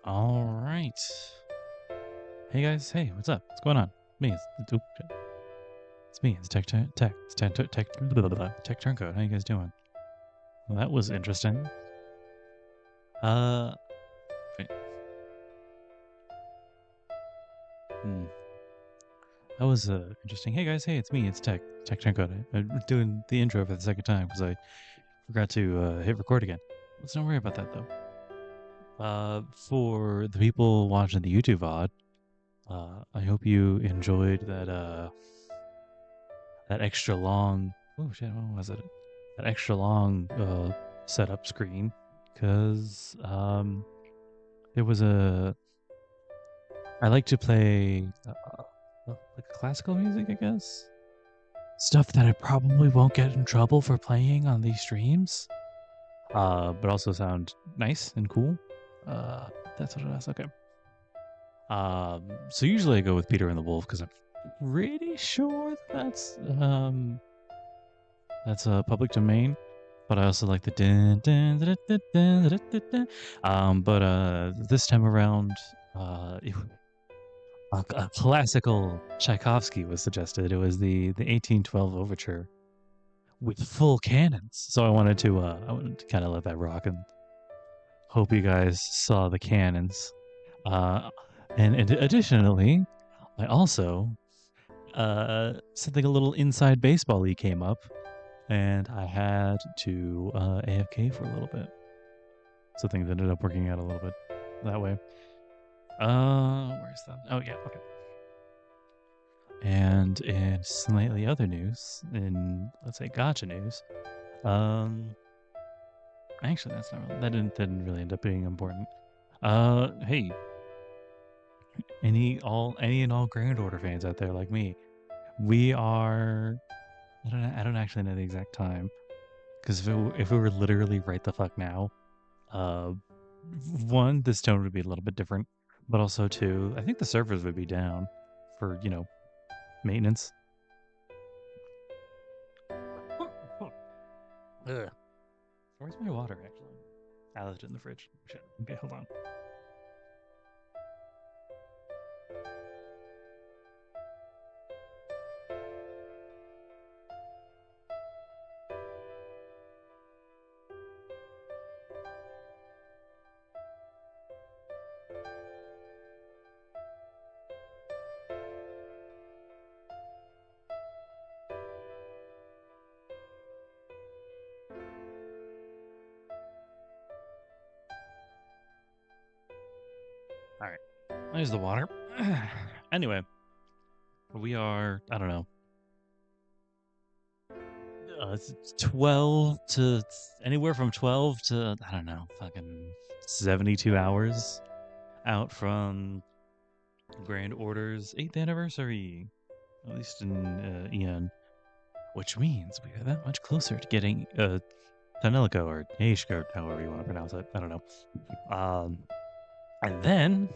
All right. Hey guys, hey, what's up? What's going on? It's me. It's Tech Turncoat. How you guys doing? Well, that was interesting. Wait. That was interesting. Hey guys, hey, it's me. It's Tech Turncoat. I'm doing the intro for the second time because I forgot to hit record again. Let's not worry about that though. For the people watching the YouTube VOD, I hope you enjoyed that extra long. Oh shit! What was it? That extra long setup screen, because there was a. I like to play like classical music, I guess. Stuff that I probably won't get in trouble for playing on these streams, but also sound nice and cool. That's what it is. Okay. So usually I go with Peter and the Wolf because I'm pretty sure that's public domain. But I also like the dun, dun, dun, dun, dun, dun, dun, dun. But this time around, a classical Tchaikovsky was suggested. It was the 1812 overture with full cannons. So I wanted to kind of let that rock and hope you guys saw the cannons. And additionally, I also something a little inside baseball-y came up, and I had to AFK for a little bit. So things ended up working out a little bit that way. Where's that? Oh yeah, okay. And in slightly other news, in let's say gotcha news, actually that's not really, that didn't really end up being important. Hey, any and all Grand Order fans out there like me, we are. I don't actually know the exact time, because if we were literally right the fuck now, one, this tone would be a little bit different, but also two, I think the servers would be down for maintenance. Ugh. Where's my water actually? I left it in the fridge. Shit. Okay, hold on. All right, there's the water. Anyway, we are, I don't know, it's 12 to anywhere from 12 to, I don't know, fucking 72 hours out from Grand Order's 8th anniversary, at least in Eon, which means we are that much closer to getting Tanelico or Aishko, however you want to pronounce it. I don't know. And then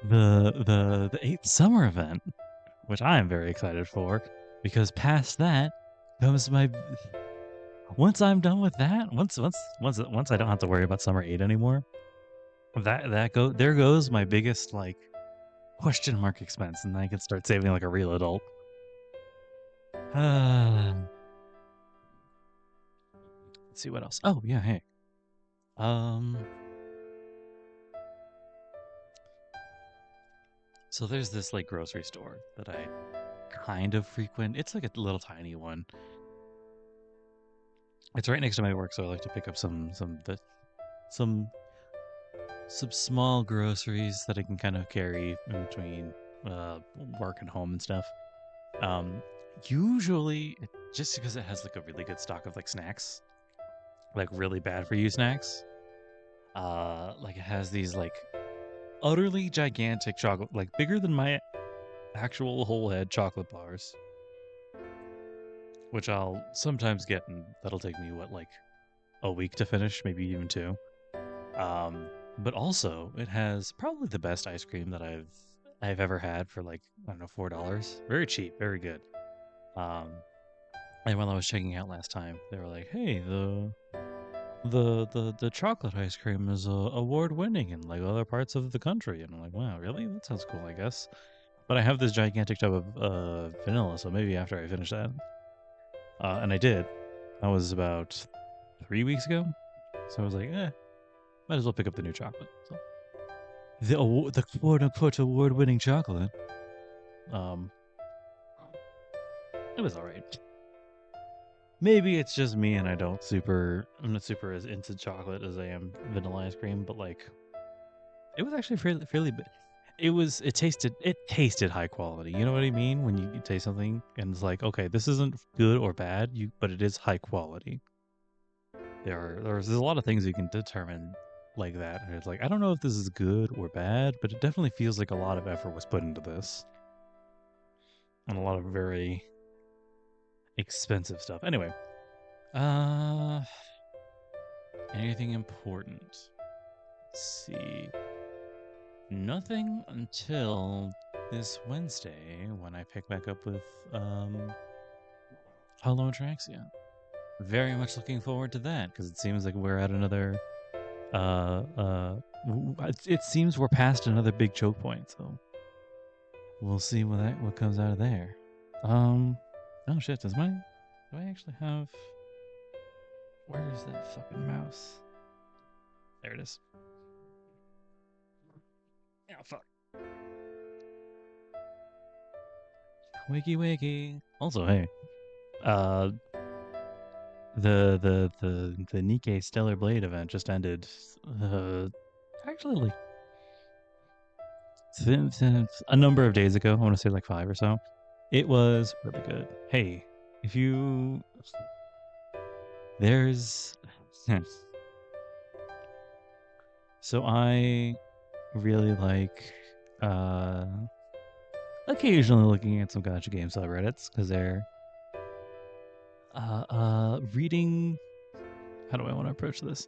the 8th summer event, which I am very excited for, because past that comes my. Once I'm done with that, once I don't have to worry about summer 8 anymore, there goes my biggest like question mark expense, and I can start saving like a real adult. Let's see what else. Oh yeah, hey. So there's this like grocery store that I kind of frequent. It's like a little tiny one. It's right next to my work, so I like to pick up some small groceries that I can kind of carry in between work and home and stuff. Usually, just because it has like a really good stock of like snacks, like really bad for you snacks. Like it has these like utterly gigantic chocolate, like bigger than my actual whole head chocolate bars, which I'll sometimes get, and that'll take me what, like a week to finish, maybe even 2. But also it has probably the best ice cream that I've ever had for like, I don't know, $4. Very cheap, very good. And while I was checking out last time, they were like, hey, the chocolate ice cream is award winning in like other parts of the country, and I'm like, wow, really? That sounds cool, I guess. But I have this gigantic tub of vanilla, so maybe after I finish that, and I did. That was about 3 weeks ago, so I was like, might as well pick up the new chocolate. So the quote unquote award winning chocolate, it was alright. Maybe it's just me and I'm not super as into chocolate as I am vanilla ice cream, but like it was actually fairly it tasted high quality. You know what I mean? When you taste something and it's like, okay, this isn't good or bad, but it is high quality. There's a lot of things you can determine like that. And it's like, I don't know if this is good or bad, but it definitely feels like a lot of effort was put into this. And a lot of very expensive stuff. Anyway, anything important? Let's see. Nothing until this Wednesday when I pick back up with Ataraxia. Very much looking forward to that because it seems like we're at another it seems we're past another big choke point, so we'll see what comes out of there. Oh shit, do I actually have, where is that fucking mouse? There it is. Oh fuck. Wakey. Also, hey, the Nikkei Stellar Blade event just ended. Actually, like a number of days ago. I want to say like 5 or so. It was really good. Hey, if you there's so I really like occasionally looking at some gacha game subreddits because they're reading. How do I want to approach this?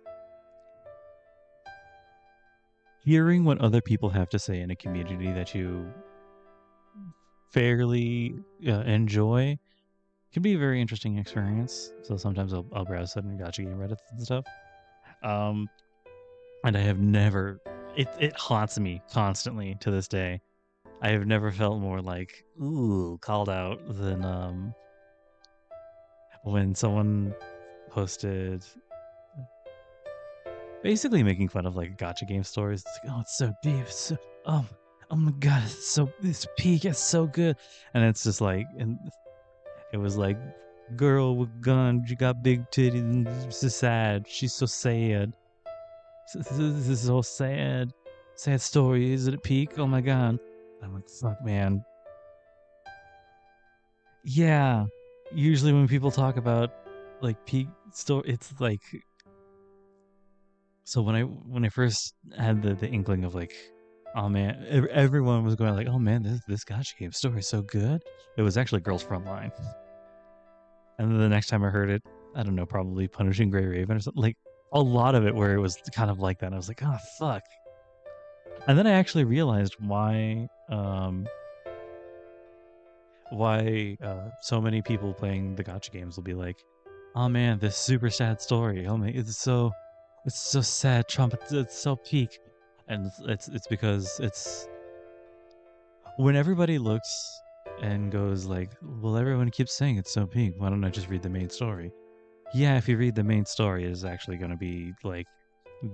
Hearing what other people have to say in a community that you fairly enjoy can be a very interesting experience. So sometimes I'll browse some gacha game Reddits and stuff. And I have never. It haunts me constantly to this day. I have never felt more like called out than when someone posted basically making fun of like gacha game stories. It's like, oh, it's so deep, it's so, oh my god, this peak is so good, and it's just like, and it was like, girl with gun, she got big titties, and it's so sad. She's so sad. This is so sad. Sad story. Is it at peak? Oh my god. I'm like, fuck, man. Yeah. Usually when people talk about like peak story, it's like. So when I first had the inkling of like, oh man, everyone was going like, oh man, this gacha game story is so good. It was actually Girls Frontline. And then the next time I heard it, I don't know, probably Punishing Grey Raven or something, like a lot of it where it was kind of like that. I was like, oh fuck. And then I actually realized why so many people playing the gacha games will be like, oh man, this super sad story. Oh man, it's so sad. Trump, it's so peak. And it's because it's when everybody looks and goes like, well, everyone keeps saying it's so peak. Why don't I just read the main story? Yeah, if you read the main story, it is actually going to be like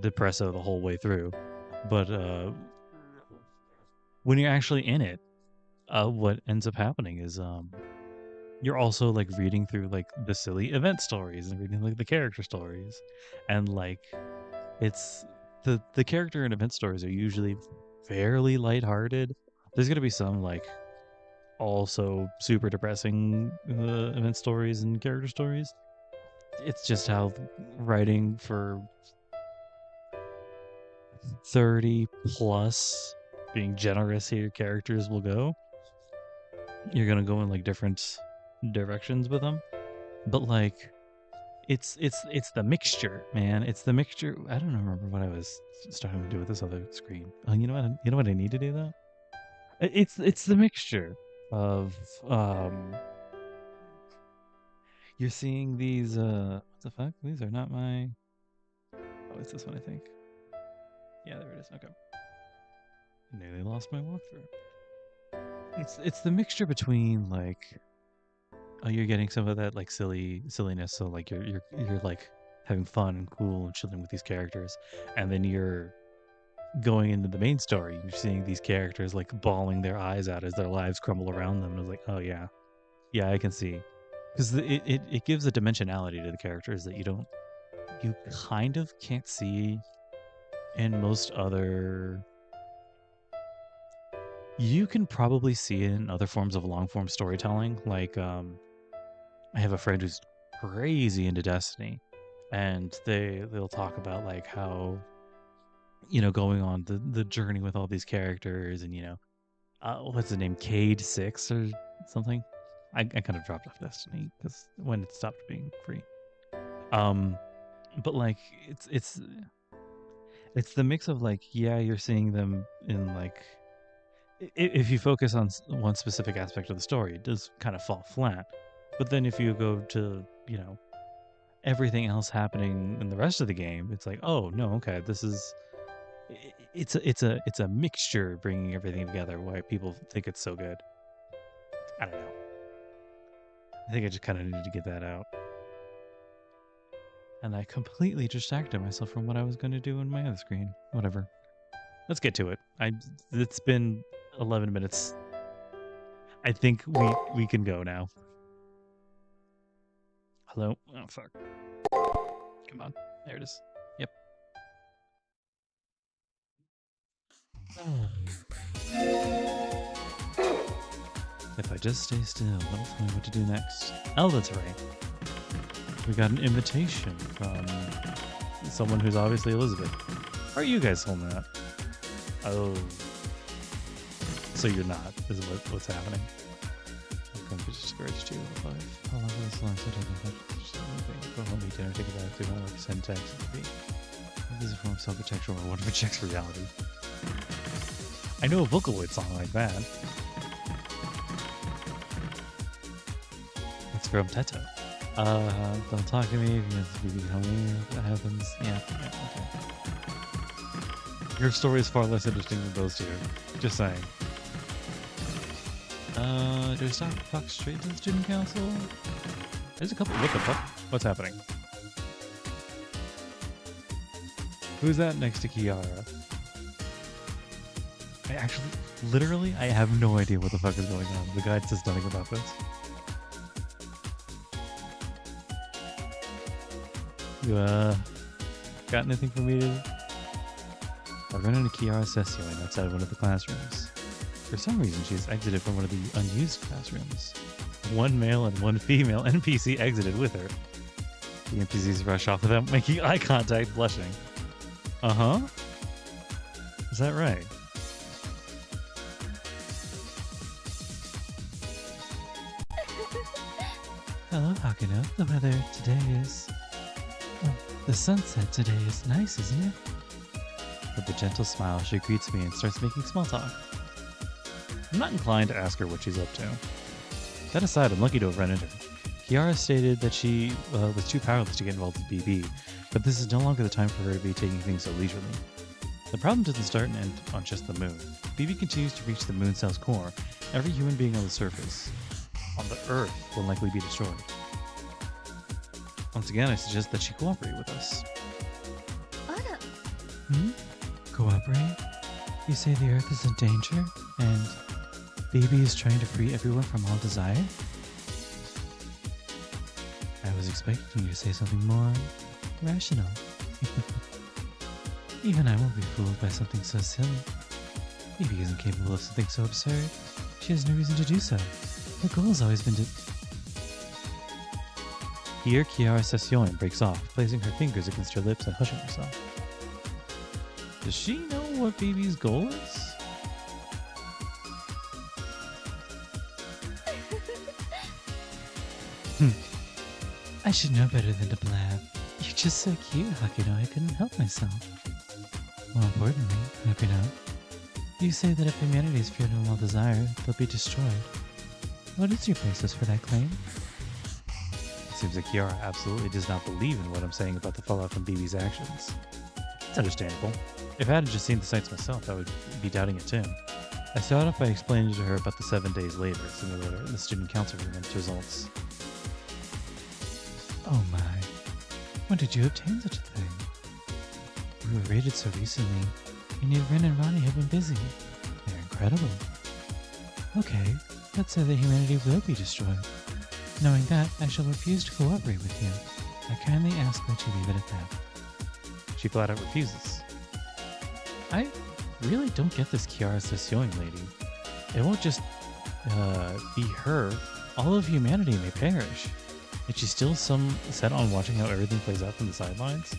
depresso the whole way through. But when you're actually in it, what ends up happening is you're also like reading through like the silly event stories and reading like the character stories, and like it's the character and event stories are usually fairly lighthearted. There's gonna be some like also super depressing event stories and character stories. It's just how writing for 30 plus, being generous here, characters will go. You're gonna go in like different directions with them, but like it's the mixture, man. It's the mixture. I don't remember what I was starting to do with this other screen. Oh, you know what I need to do though. It's the mixture of you're seeing these what the fuck? These are not my Oh, it's this one, I think. Yeah, there it is. Okay. Nearly lost my walkthrough. It's the mixture between like, oh, you're getting some of that like silliness, so like you're like having fun and cool and chilling with these characters, and then you're going into the main story. You're seeing these characters like bawling their eyes out as their lives crumble around them, and I was like, oh yeah, I can see, because it gives a dimensionality to the characters that you kind of can't see in most other. You can probably see it in other forms of long form storytelling. Like, I have a friend who's crazy into Destiny, and they'll talk about like how, going on the journey with all these characters, and what's the name, Cade 6 or something. I kind of dropped off Destiny because when it stopped being free. But like it's the mix of like, yeah, you're seeing them in like, if you focus on one specific aspect of the story, it does kind of fall flat. But then if you go to, everything else happening in the rest of the game, it's like, oh no, okay, this is, it's a mixture bringing everything together. Why people think it's so good, I don't know. I think I just kind of needed to get that out. And I completely distracted myself from what I was going to do on my other screen. Whatever. Let's get to it. It's been 11 minutes. I think we can go now. Hello? Oh, fuck. Come on. There it is. Yep. If I just stay still, that'll tell me what to do next. Oh, that's right. We got an invitation from someone who's obviously Elizabeth. How are you guys holding that? Oh. So you're not, is what's happening. I'm going to be discouraged too. How long is this long? Go home, eat dinner, take a bath, do homework, send text. This is a form of self-protection, or what if it checks reality? I know a Vocaloid song like that. It's from Teto. Don't talk to me if you tell me what happens. Yeah, okay. Your story is far less interesting than those two. Just saying. Do I stop talk straight to the student council? There's a couple. What the fuck? What's happening? Who's that next to Kiara? I actually, literally, I have no idea what the fuck is going on. The guide says nothing about this. You, got anything for me to... I run into Kiara's session outside of one of the classrooms. For some reason, she has exited from one of the unused classrooms. One male and one female NPC exited with her. The NPCs rush off without making eye contact, blushing. Uh-huh. Is that right? Hello, Hakuno. The weather today is... the sunset today is nice, isn't it? With a gentle smile, she greets me and starts making small talk. I'm not inclined to ask her what she's up to. That aside, I'm lucky to have run into her. Kiara stated that she was too powerless to get involved with BB, but this is no longer the time for her to be taking things so leisurely. The problem doesn't start and end on just the moon. BB continues to reach the moon cell's core. Every human being on the surface, on the Earth, will likely be destroyed. Once again, I suggest that she cooperate with us. Cooperate? You say the Earth is in danger, and BB is trying to free everyone from all desire? I was expecting you to say something more rational. Even I won't be fooled by something so silly. BB isn't capable of something so absurd. She has no reason to do so. Her goal has always been to... Here, Kiara Session breaks off, placing her fingers against her lips and hushing herself. Does she know what BB's goal is? I should know better than to blab. You're just so cute, Hakuno, I couldn't help myself. More importantly, Hakuno, you say that if humanity is feared from all desire, they'll be destroyed. What is your basis for that claim? seems like Kiara absolutely does not believe in what I'm saying about the fallout from BB's actions. It's understandable. If I had just seen the sights myself, I would be doubting it too. I started off by explaining to her about the 7 days later simulator in the student council room and its results. Oh my. When did you obtain such a thing? We were raided so recently, and yet Ren and Ronnie have been busy. They're incredible. Okay, let's say that humanity will be destroyed. Knowing that, I shall refuse to cooperate with you. I kindly ask that you leave it at that. She flat out refuses. I really don't get this Kiara Sessioing lady. It won't just be her. All of humanity may perish. Yet she's still set on watching how everything plays out from the sidelines.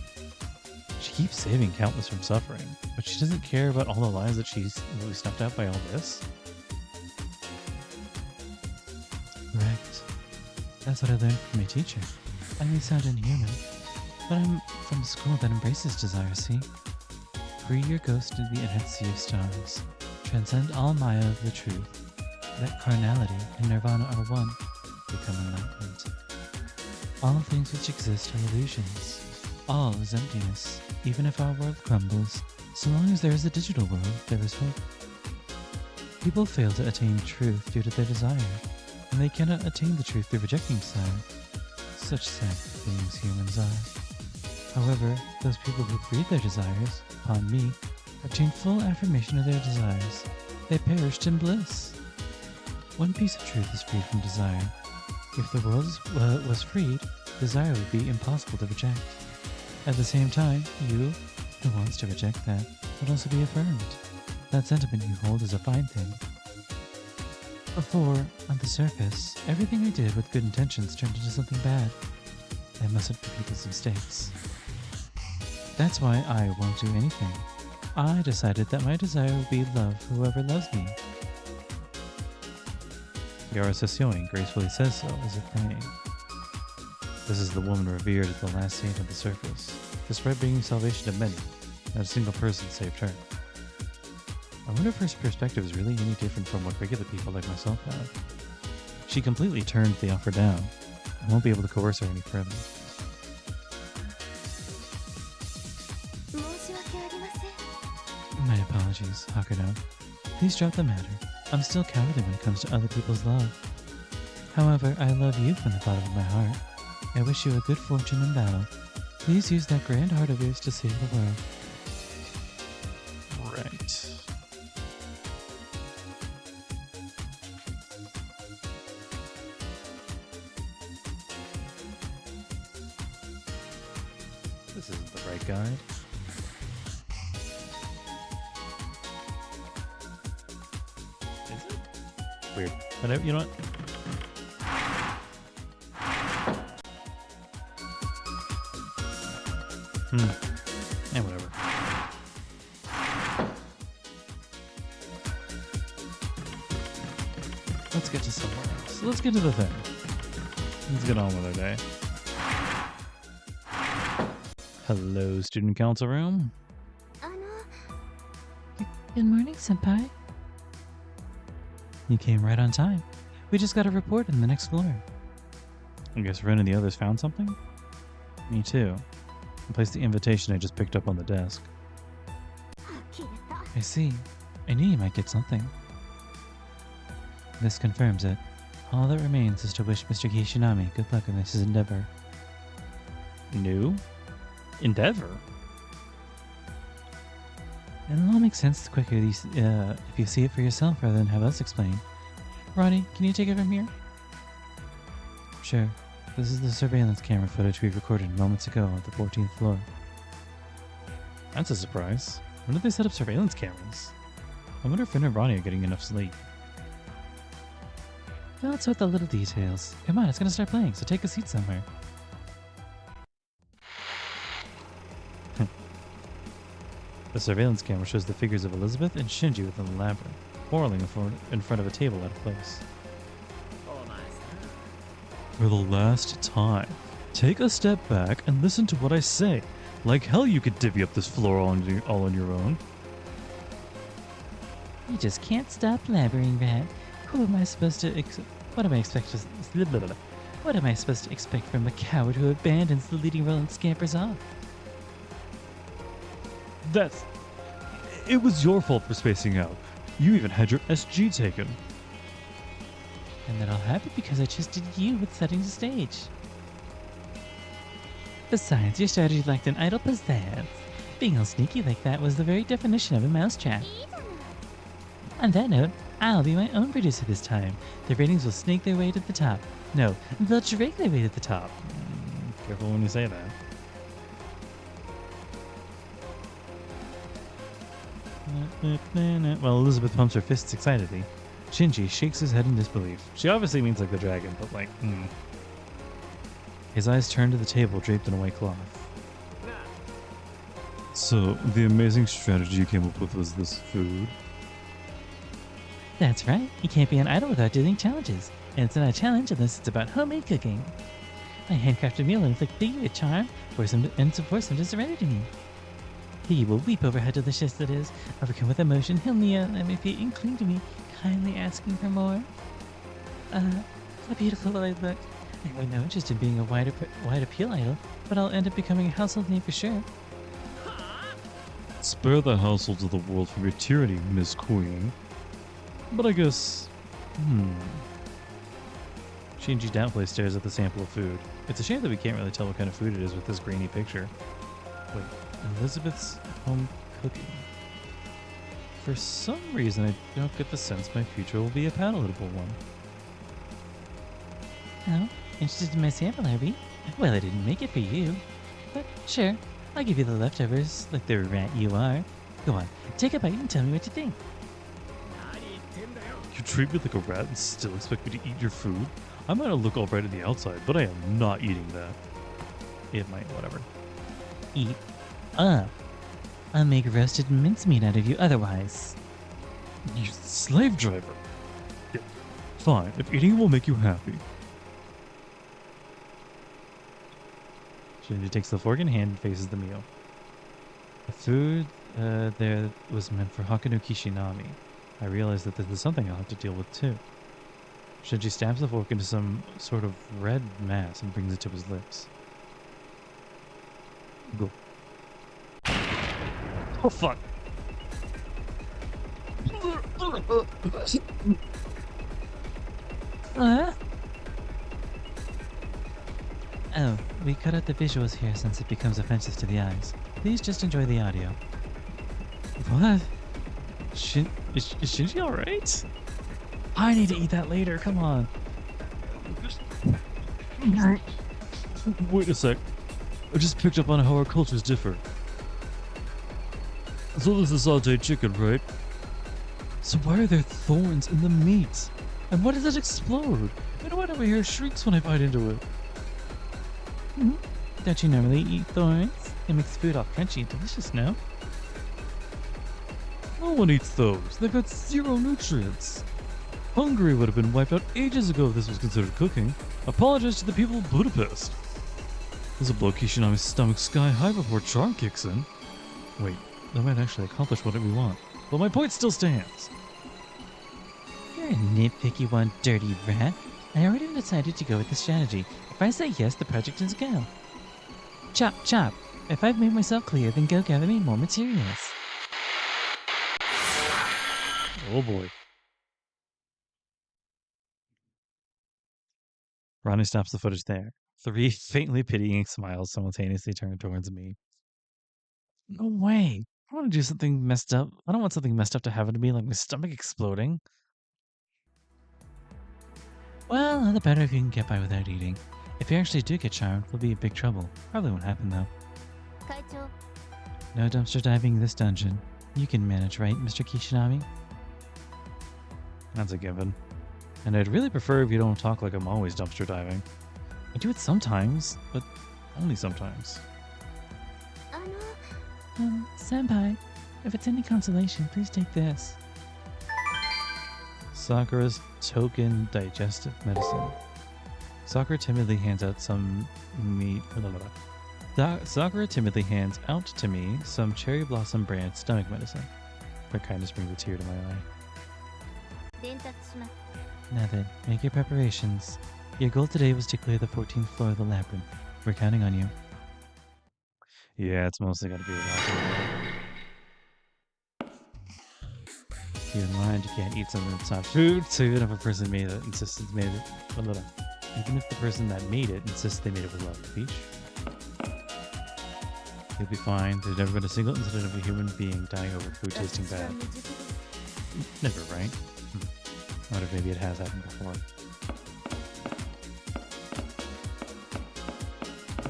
She keeps saving countless from suffering, but she doesn't care about all the lives that she's really snuffed out by all this. Right. That's what I learned from my teacher. I may sound inhuman, but I'm from a school that embraces desire, see? Free your ghost into the infinite sea of stars. Transcend all maya of the truth. Let carnality and nirvana are one. Become enlightened. All things which exist are illusions. All is emptiness. Even if our world crumbles, so long as there is a digital world, there is hope. People fail to attain truth due to their desire, and they cannot attain the truth through rejecting desire. Such sad things humans are. However, those people who freed their desires, upon me, obtained full affirmation of their desires. They perished in bliss. One piece of truth is freed from desire. If the world was freed, desire would be impossible to reject. At the same time, you, who wants to reject that, would also be affirmed. That sentiment you hold is a fine thing. Before, on the surface, everything I did with good intentions turned into something bad. I mustn't repeat people's mistakes. That's why I won't do anything. I decided that my desire will be love whoever loves me. Yara Sessioing gracefully says so, as if praying. This is the woman revered as the last saint of the surface. Despite bringing salvation to many, not a single person saved her. I wonder if her perspective is really any different from what regular people like myself have. She completely turned the offer down. I won't be able to coerce her any further. My apologies, Hakuno. Please drop the matter. I'm still cowardly when it comes to other people's love. However, I love you from the bottom of my heart. I wish you a good fortune in battle. Please use that grand heart of yours to save the world. Right. This isn't the right guide. Is it? Weird. But you know what? Yeah, whatever. Let's get to somewhere else. Let's get to the thing. Let's get on with our day. Hello, student council room. Good morning, senpai. You came right on time. We just got a report in the next floor. I guess Ren and the others found something? Me too. I placed the invitation I just picked up on the desk. I see. I knew you might get something. This confirms it. All that remains is to wish Mr. Kishinami good luck in this endeavor. New? Endeavor? It'll all make sense quicker if you see it for yourself rather than have us explain. Ronnie, can you take it from here? Sure. This is the surveillance camera footage we recorded moments ago on the 14th floor. That's a surprise. When did they set up surveillance cameras? I wonder if Finn and Ronnie are getting enough sleep. Well, let's sort the little details. Come on, it's gonna start playing, so take a seat somewhere. The surveillance camera shows the figures of Elizabeth and Shinji within the labyrinth, quarreling in front of a table out of place. For the last time, take a step back and listen to what I say. Like hell you could divvy up this floor all on your own. You just can't stop blabbering, Rat. Who am I supposed to what am I expected What am I supposed to expect from a coward who abandons the leading role and scampers off? It was your fault for spacing out. You even had your SG taken. And that all happened because I trusted you with setting the stage. Besides, your strategy lacked an idle pizzazz. Being all sneaky like that was the very definition of a mousetrap. On that note, I'll be my own producer this time. The ratings will snake their way to the top. No, they'll drake their way to the top. Careful when you say that. Well, Elizabeth pumps her fists excitedly. Shinji shakes his head in disbelief. She obviously means like the dragon, but like, His eyes turn to the table draped in a white cloth. So, the amazing strategy you came up with was this food? That's right. You can't be an idol without doing challenges. And it's not a challenge unless it's about homemade cooking. My handcrafted meal will inflict Piggy with charm, force him to surrender to me. Piggy will weep over how delicious it is. Overcome with emotion, he'll kneel at my feet and cling to me, kindly asking for more. How beautiful will I look. I have no interest in being a wide appeal idol, but I'll end up becoming a household name for sure. Spare the households of the world from your tyranny, Miss Queen. But I guess... Shinji doubtfully stares at the sample of food. It's a shame that we can't really tell what kind of food it is with this grainy picture. Wait, Elizabeth's home cooking. For some reason, I don't get the sense my future will be a palatable one. Oh, interested in my sample, Herbie? Well, I didn't make it for you. But sure, I'll give you the leftovers, like the rat you are. Go on, take a bite and tell me what you think. You treat me like a rat and still expect me to eat your food? I might not look alright on the outside, but I am not eating that. It might, whatever. Eat up. I'll make roasted mincemeat out of you otherwise. You slave driver! Yeah, fine, if eating will make you happy. Shinji takes the fork in hand and faces the meal. The food there was meant for Hakano Kishinami. I realize that this is something I'll have to deal with too. Shinji stabs the fork into some sort of red mass and brings it to his lips. Go. Oh fuck! Oh, we cut out the visuals here since it becomes offensive to the eyes. Please just enjoy the audio. What? Is Shinji alright? I need to eat that later, come on. Wait a sec. I just picked up on how our cultures differ. So this is sauteed chicken, right? So why are there thorns in the meat? And why does it explode? And why do I hear shrieks when I bite into it? Don't you normally eat thorns? It makes food all crunchy and delicious, no? No one eats those. They've got zero nutrients. Hungary would have been wiped out ages ago if this was considered cooking. Apologize to the people of Budapest. This will blow Kishinami's stomach sky high before charm kicks in. Wait, that might actually accomplish what we want. But my point still stands. You're a nitpicky one, dirty rat. I already decided to go with the strategy. If I say yes, the project is go. Chop, chop. If I've made myself clear, then go gather me more materials. Oh boy. Ronnie stops the footage there. 3 faintly pitying smiles simultaneously turn towards me. No way. I want to do something messed up. I don't want something messed up to happen to me, like my stomach exploding. Well, all the better if you can get by without eating. If you actually do get charmed, we'll be in big trouble. Probably won't happen though. No dumpster diving in this dungeon. You can manage, right, Mr. Kishinami? That's a given. And I'd really prefer if you don't talk like I'm always dumpster diving. I do it sometimes, but only sometimes. Senpai, if it's any consolation, please take this. Sakura's token digestive medicine. Sakura timidly hands out some meat. Sakura timidly hands out to me some cherry blossom brand stomach medicine. Her kindness brings a tear to my eye. Now then, make your preparations. Your goal today was to clear the 14th floor of the labyrinth. We're counting on you. Yeah, it's mostly gotta be about Keep in mind, you can't eat something that's not food, so even if a person made it, insists it's made it, even if the person that made it insists they made it with love and peach, you'll be fine. There's never been a single incident of a human being dying over food tasting bad. Never, right? I wonder if maybe it has happened before.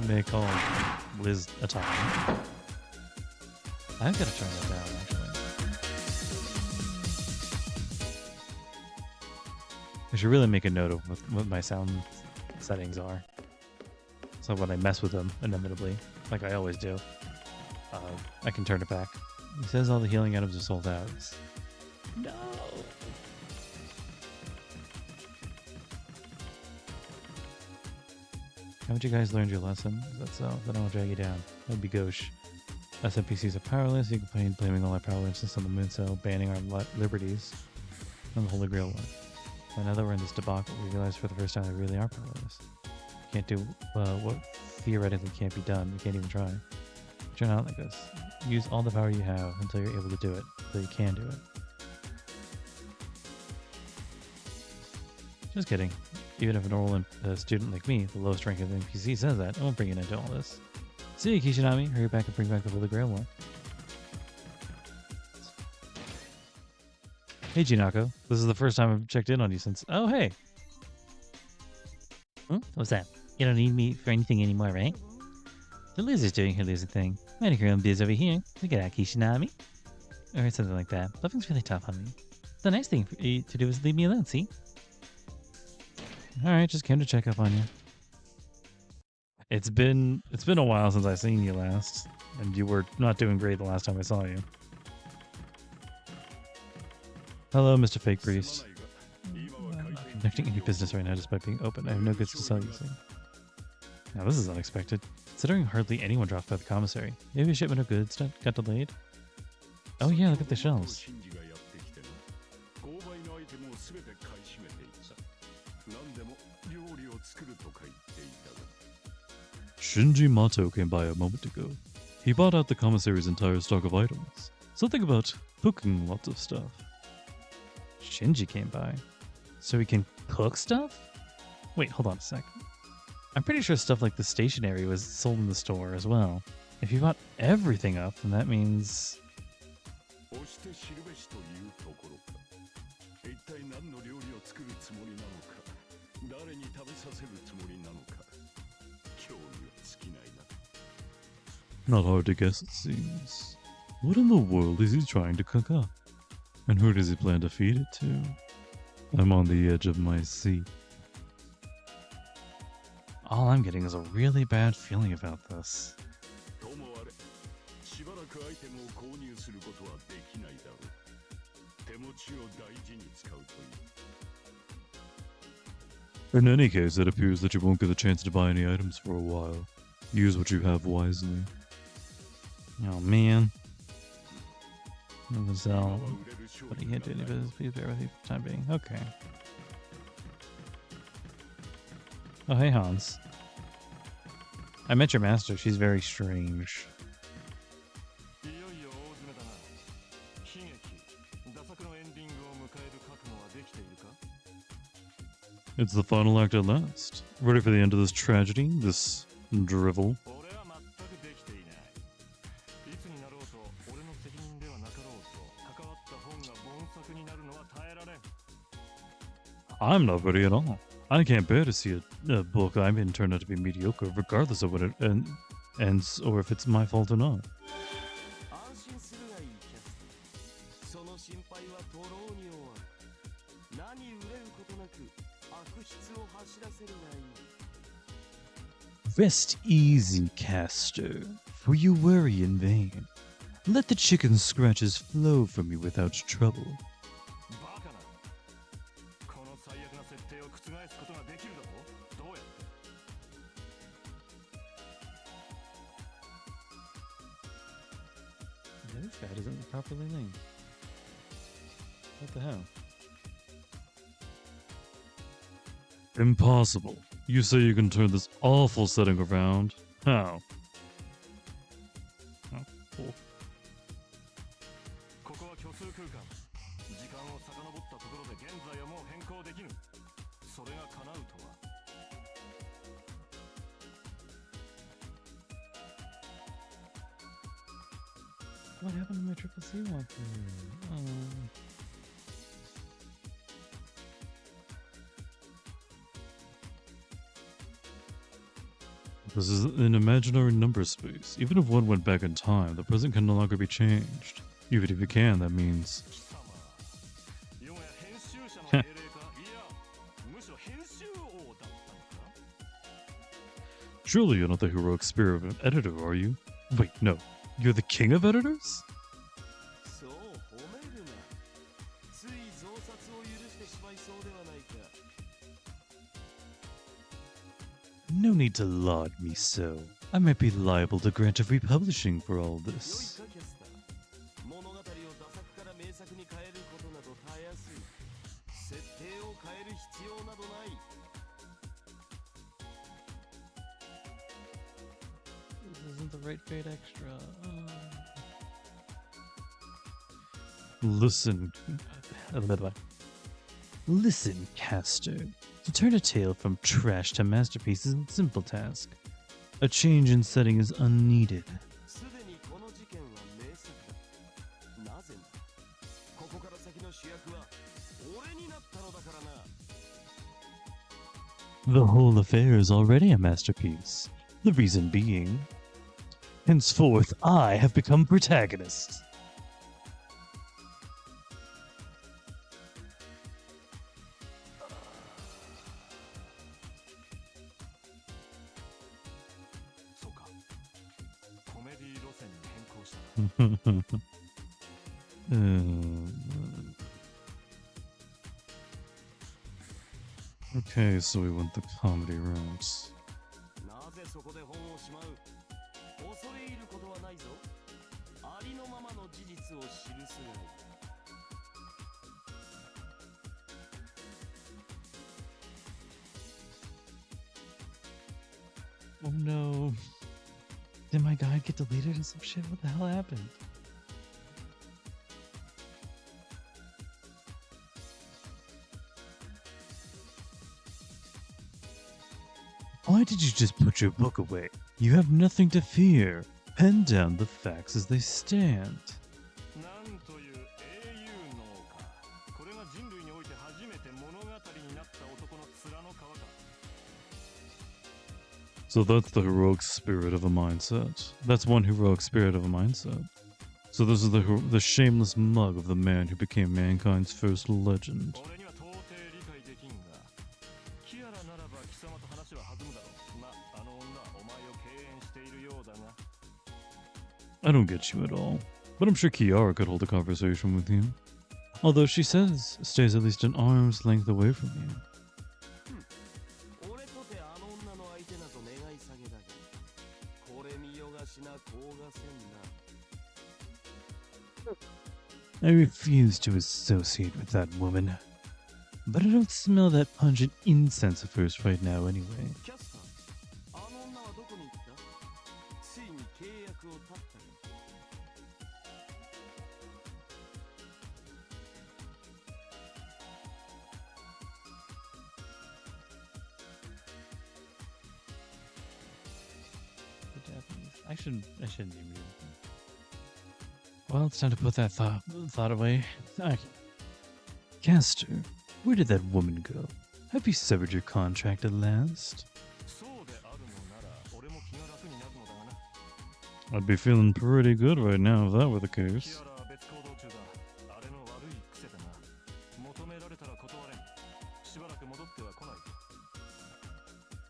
They call Liz Ataraxia. I've got to turn that down, actually. I should really make a note of what my sound settings are. So when I mess with them, inevitably, like I always do, I can turn it back. He says all the healing items are sold out. No! Haven't you guys learned your lesson? Is that so? Then I'll drag you down. That'd be gauche. Us NPCs are powerless. You complain blaming all our powerlessness on the moon cell, banning our liberties, and the Holy Grail one. But now that we're in this debacle, we realize for the first time we really are powerless. Can't do what theoretically can't be done. We can't even try. Turn out like this. Use all the power you have until you're able to do it, until you can do it. Just kidding. Even if a normal student like me, the lowest rank of NPC, says that, I won't bring it into all this. See you, Kishinami. Hurry back and bring back the Holy Grail one. Hey, Jinako. This is the first time I've checked in on you since... Oh, hey. What's that? You don't need me for anything anymore, right? The Liz is doing her Lizard thing. Minding her own biz over here. Look at that, Kishinami. Or something like that. Bluffing's really tough on me. The nice thing for you to do is leave me alone, see? Alright, just came to check up on you. It's been a while since I seen you last, and you were not doing great the last time I saw you. Hello, Mr. Fake Priest. I'm not conducting any business right now despite being open. I have no goods to sell you, see. Now this is unexpected. Considering hardly anyone dropped by the commissary. Maybe a shipment of goods got delayed? Oh yeah, look at the shelves. Shinji Mato came by a moment ago. He bought out the commissary's entire stock of items. Something about cooking lots of stuff. Shinji came by. So he can cook stuff? Wait, hold on a second. I'm pretty sure stuff like the stationery was sold in the store as well. If you bought everything up, then that means... Not hard to guess, it seems. What in the world is he trying to cook up? And who does he plan to feed it to? I'm on the edge of my seat. All I'm getting is a really bad feeling about this. In any case, it appears that you won't get a chance to buy any items for a while. Use what you have wisely. Oh man. Mademoiselle, but he can't do any business. Please bear with me for the time being. Okay. Oh, hey Hans. I met your master. She's very strange. It's the final act at last. Ready for the end of this tragedy? This drivel? I'm not ready at all. I can't bear to see a book I'm in turn out to be mediocre, regardless of what it ends or if it's my fault or not. Rest easy, Caster, for you worry in vain. Let the chicken scratches flow from you without trouble. Yeah, this guy doesn't look properly named. What the hell? Impossible. You say you can turn this awful setting around. How? Oh, cool. ここは虚数空間。時間を遡ったところで現在はもう変更できぬ。それが叶うとは。What happened to my triple C walker? This is an imaginary number space. Even if one went back in time, the present can no longer be changed. Even if you can, that means... 貴様、よもや編集者の命令か、いや、むしろ編集王だったのか。 Surely you're not the heroic spirit of an editor, are you? Wait, no. You're the king of editors? そう褒めるな。つい増刷を許してしまいそうではないか。 No need to laud me so. I might be liable to grant of republishing for all this. 良いかキャスター。物語をダ作から名作に変えることなどたやすい。設定を変える必要などない。 This isn't the right fate extra. Listen... Listen, caster. To turn a tale from trash to masterpiece is a simple task. A change in setting is unneeded. すでにこの事件は名作だ。なぜな。ここから先の主役は俺になったのだからな。 The whole affair is already a masterpiece. The reason being, henceforth I have become protagonist. Okay, so we went the comedy route. なぜそこで本をしまう。恐れ入ることはないぞ。ありのままの事実を記すがいい。 Oh no. Did my guide get deleted or some shit? What the hell happened? Why did you just put your book away? You have nothing to fear. Pen down the facts as they stand. なんという英雄脳か。これが人類において初めて物語になった男の面の皮か。 So that's the heroic spirit of a mindset. That's one heroic spirit of a mindset. So this is the shameless mug of the man who became mankind's first legend. 俺には到底理解できんが。キアラならば貴様と話は弾むだろう。ま、あの女はお前を敬遠しているようだが。 I don't get you at all. But I'm sure Kiara could hold a conversation with you. Although she says stays at least an arm's length away from you. 俺とてあの女の相手など願い下げだが。これ見よがしな甲賀せんな。 I refuse to associate with that woman. But I don't smell that pungent incense of hers right now anyway. キャスター、あの女はどこに行った？ついに契約を絶ったか。 The Japanese. I shouldn't even do anything. Well, it's time to put that thought away. Okay. Caster, where did that woman go? Have you severed your contract at last? そうであるのなら、俺も気が楽になるのだがな。 I'd be feeling pretty good right now if that were the キ case. アラは別行動中だ。あれの悪い癖だな。求められたら断れん。しばらく戻っては来ない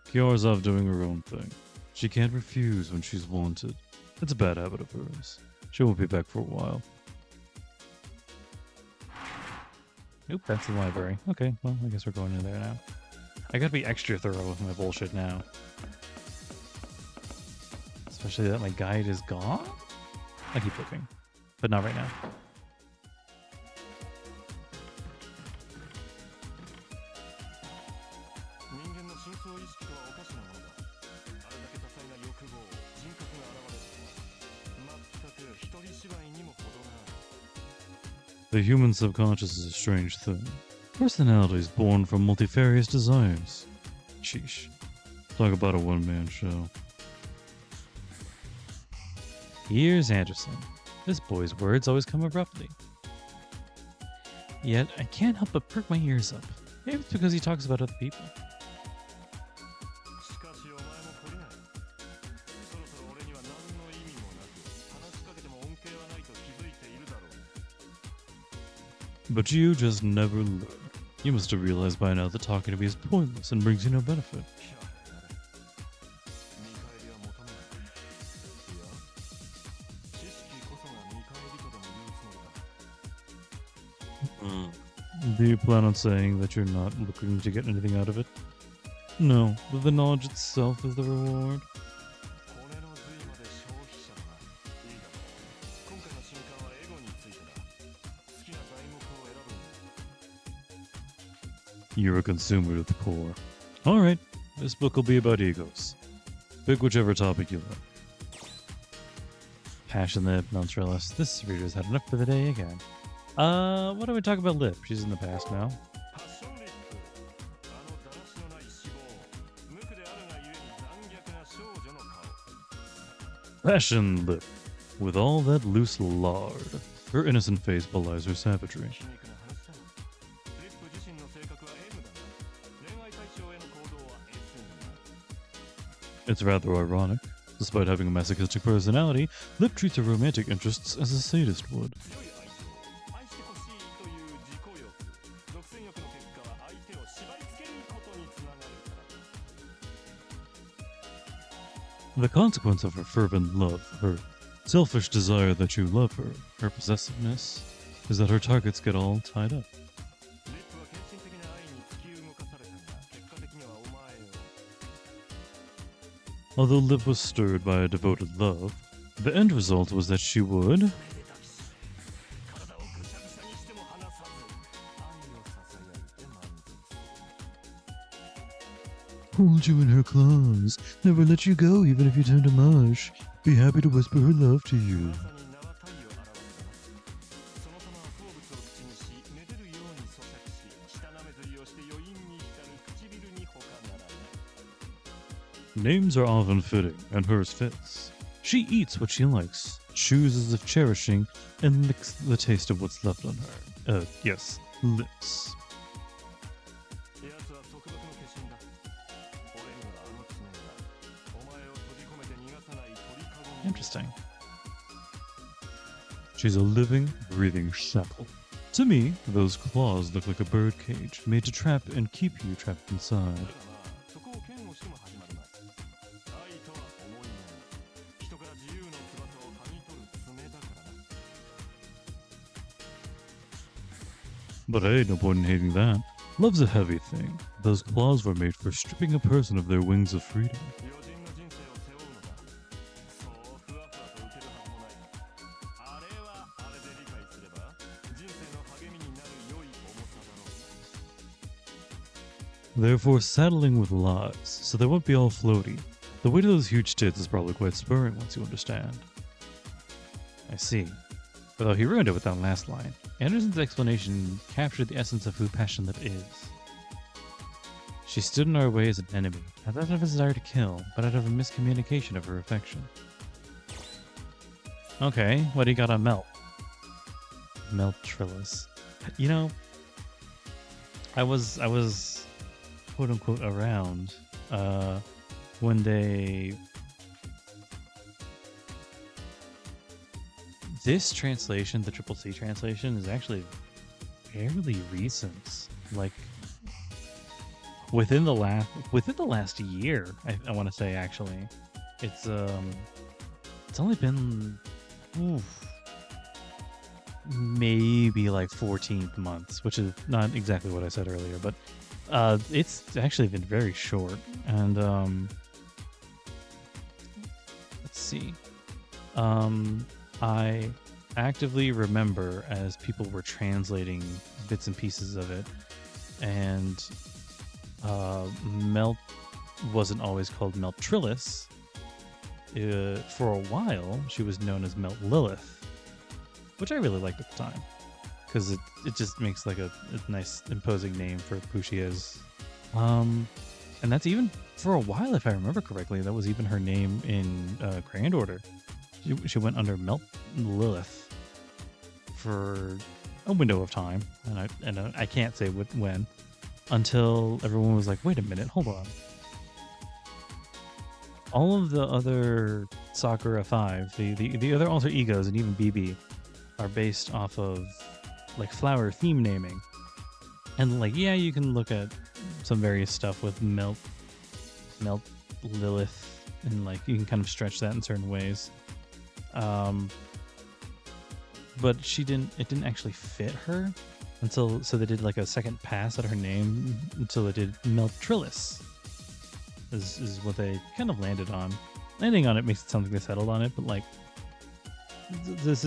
と。 Kiara's off doing her own thing. She can't refuse when she's wanted. It's a bad habit of hers. She won't be back for a while. Nope, that's the library. Okay, well, I guess we're going in there now. I gotta be extra thorough with my bullshit now. Especially that my guide is gone? I keep looking, but not right now. The human subconscious is a strange thing. Personalities born from multifarious desires. Sheesh. Talk about a one-man show. Here's Anderson. This boy's words always come abruptly. Yet I can't help but perk my ears up. Maybe it's because he talks about other people. しかしお前も懲りない。そろそろ俺には何の意味もなく、話しかけても恩恵はないと気づいているだろう。 But you just never learn. You must have realized by now that talking to me is pointless and brings you no benefit. やれやれ。見返りは求めない。いや、知識こそが見返りとでも言うつもりだ。Do you plan on saying that you're not looking to get anything out of it? No, but the knowledge itself is the reward. 骨の髄まで消費者だな。いいだろう。今回の新刊はエゴについてだ。好きな題目を選ぶんだ。 You're a consumer to the core. Alright, this book will be about egos. Pick whichever topic you like. Passion Lip, Meltrellis. This reader's had enough for the day again. What do we talk about Lip? She's in the past now. パッションリップ。あのだらしのない脂肪。無垢であるがゆえに残虐な少女の顔。 Passion Lip. With all that loose lard, her innocent face belies her savagery. 皮肉な話だ。リップ自身の性格は M だが、恋愛対象への行動は S になる。 It's rather ironic. Despite having a masochistic personality, Lip treats her romantic interests as a sadist would. 強い愛情。愛してほしいという自己欲。独占欲の結果は相手を縛り付けることにつながるからだ。 The consequence of her fervent love, her selfish desire that you love her, her possessiveness, is that her targets get all tied up. リップは献身的な愛に突き動かされたが、結果的にはお前を。 Although Lip was stirred by a devoted love, the end result was that she would 目で抱きしめ、体をぐしゃぐしゃにしても離さず、愛をささやいて満足する。 hold you in her claws, never let you go even if you turn to mush, be happy to whisper her love to you. まさに名は体を表したな。その様は好物を口にし、めでるように咀嚼し、舌なめずりをして余韻に浸る唇に他ならない。 Names are often fitting, and hers fits. She eats what she likes, chooses of cherishing, and licks the taste of what's left on her. Yes, lips. 奴は束縛の化身だ。俺にはあの爪が、お前を閉じ込めて逃がさない鳥かごに。 Interesting. She's a living, breathing shackle. To me, those claws look like a birdcage made to trap and keep you trapped inside. だがまあ、そこを嫌悪しても始まるまい。愛とは重いもの。人から自由の翼を剥ぎ取る爪だからな。 But hey, no point in hating that. Love's a heavy thing. Those claws were made for stripping a person of their wings of freedom. 余人の人生を背負うのだ。そうふわふわと受けるはずもない。あれはあれで理解すれば、人生の励みになる良い重さだろう。 Therefore, saddling with lies, so they won't be all floaty. The weight of those huge tits is probably quite spurring once you understand. I see. Although he ruined it with that last line. Anderson's explanation captured the essence of who Passion Lip is. She stood in our way as an enemy, not out of a desire to kill, but out of a miscommunication of her affection. Okay, what do you got on Melt? Meltrellis. You know, I was quote unquote around when they this translation, the Triple C translation, is actually fairly recent. Like within the last year, I want to say actually, it's only been maybe like 14 months, which is not exactly what I said earlier, but it's actually been very short. And let's see. I actively remember as people were translating bits and pieces of it, and Melt wasn't always called Meltrellis. For a while, she was known as Melt Lilith, which I really liked at the time. because it just makes like a nice imposing name for who she is. And that's even for a while, if I remember correctly, that was even her name in Grand Order. She went under Melt Lilith for a window of time, and I can't say when, until everyone was like, wait a minute, hold on. All of the other Sakura 5, the other alter egos, and even BB, are based off of like flower theme naming. And like, yeah, you can look at some various stuff with Melt Lilith, and like you can kind of stretch that in certain ways. But it didn't actually fit her so they did like a second pass at her name until they did Meltrillis is what they kind of landed on. Landing on it makes it sound like they settled on it, but like this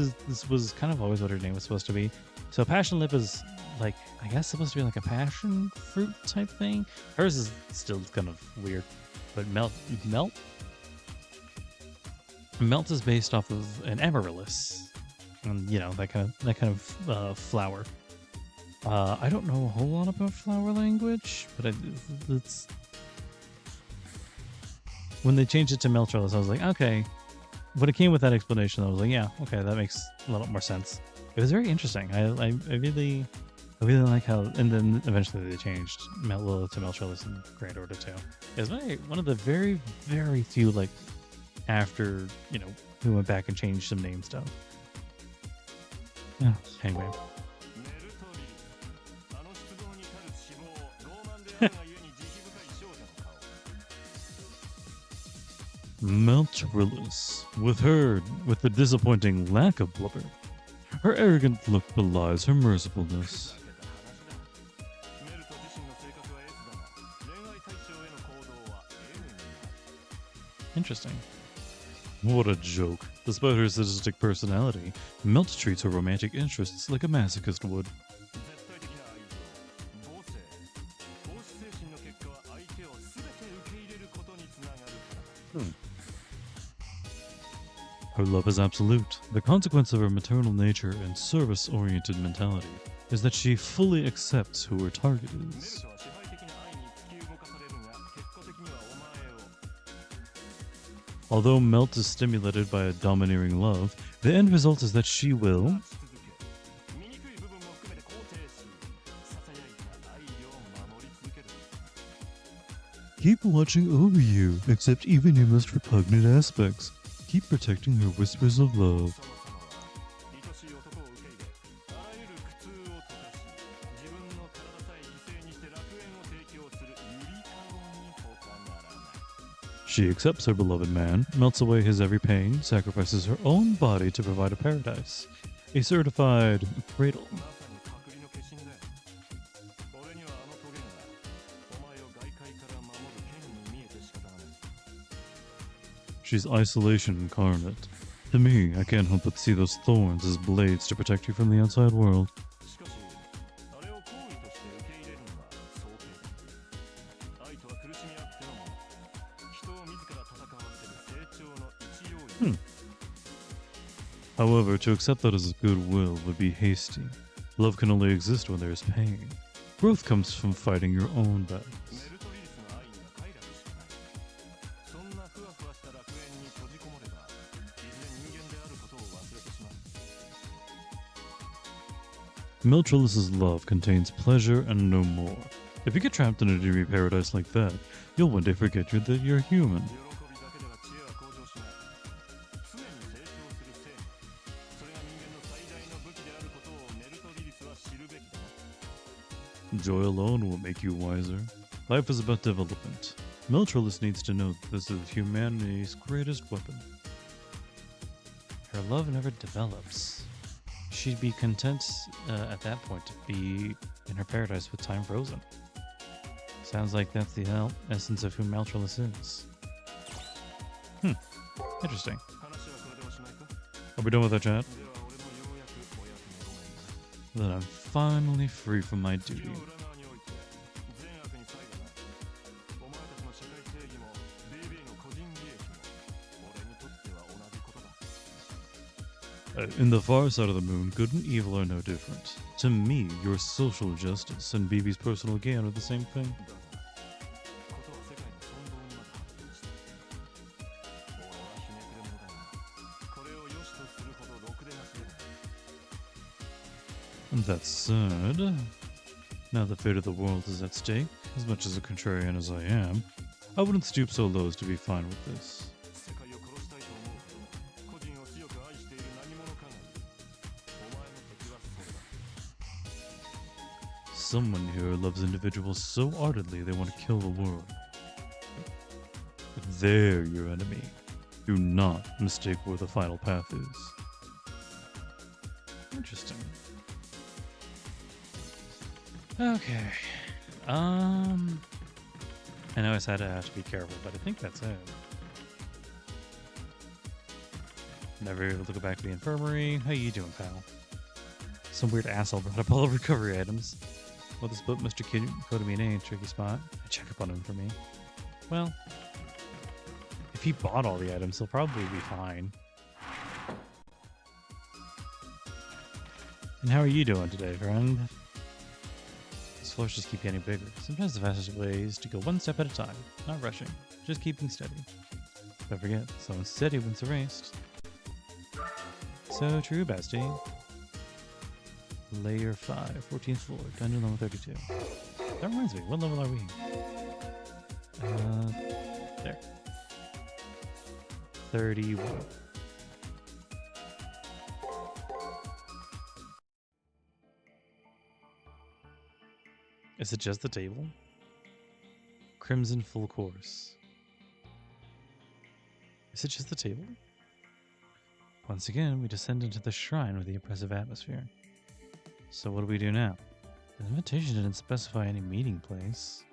was kind of always what her name was supposed to be. So Passion Lip is like, I guess supposed to be like a passion fruit type thing. Hers is still kind of weird, but Melt is based off of an amaryllis, and you know that kind of flower. I don't know a whole lot about flower language, but it's when they changed it to Meltrillis, I was like, okay. When it came with that explanation, I was like, yeah, okay, that makes a lot more sense. It was very interesting. I really like how, and then eventually they changed Lilith to Meltrillis in Grand Order 2. It was one of the very, very few, like, after, you know, we went back and changed some name stuff. Yeah, anyway. Meltrillis, with the disappointing lack of blubber. Her arrogant look belies her mercifulness. Interesting. What a joke. Despite her sadistic personality, Melt treats her romantic interests like a masochist would. Her love is absolute. The consequence of her maternal nature and service-oriented mentality is that she fully accepts who her target is. Although Melt is stimulated by a domineering love, the end result is that she will keep watching over you, accept even your most repugnant aspects, keep protecting her whispers of love. She accepts her beloved man, melts away his every pain, sacrifices her own body to provide a paradise, a certified cradle. She's isolation incarnate. To me, I can't help but see those thorns as blades to protect you from the outside world. However, to accept that as goodwill would be hasty. Love can only exist when there is pain. Growth comes from fighting your own battles. Meltrillis' love contains pleasure and no more. If you get trapped in a dreamy paradise like that, you'll one day forget that you're human. Joy alone will make you wiser. Life is about development. Meltrillis needs to know that this is humanity's greatest weapon. Her love never develops. She'd be content at that point to be in her paradise with time frozen. Sounds like that's the essence of who Meltrillis is. Interesting. Are we done with that chat? Then I'm finally free from my duty. In the far side of the moon, good and evil are no different. To me, your social justice and BB's personal gain are the same thing. だがことは世界の存亡にまで発展した。俺はひねくれ者だがこれを良しとするほどろくでなしではない。 And that said, now the fate of the world is at stake, as much as a contrarian as I am, I wouldn't stoop so low as to be fine with this. 世界を殺したいと思うほど個人を強く愛している何者かがいる。お前の敵はそうだ。 Someone here loves individuals so ardently they want to kill the world. They're your enemy. Do not mistake where the final path is. Interesting. Okay. I know I said I have to be careful, but I think that's it. Never able to go back to the infirmary. How you doing, pal? Some weird asshole brought up all the recovery items. Well, this put Mr. Kodami in a tricky spot. Check up on him for me. Well, if he bought all the items, he'll probably be fine. And how are you doing today, friend? These floors just keep getting bigger. Sometimes the fastest way is to go one step at a time, not rushing, just keeping steady. Don't forget, someone steady wins a race. So true, bestie. Layer 5, 14th floor, dungeon level 32. That reminds me, what level are we? There. 31. Is it just the table? Crimson full course. Is it just the table? Once again, we descend into the shrine with the oppressive atmosphere. So what do we do now? The invitation didn't specify any meeting place.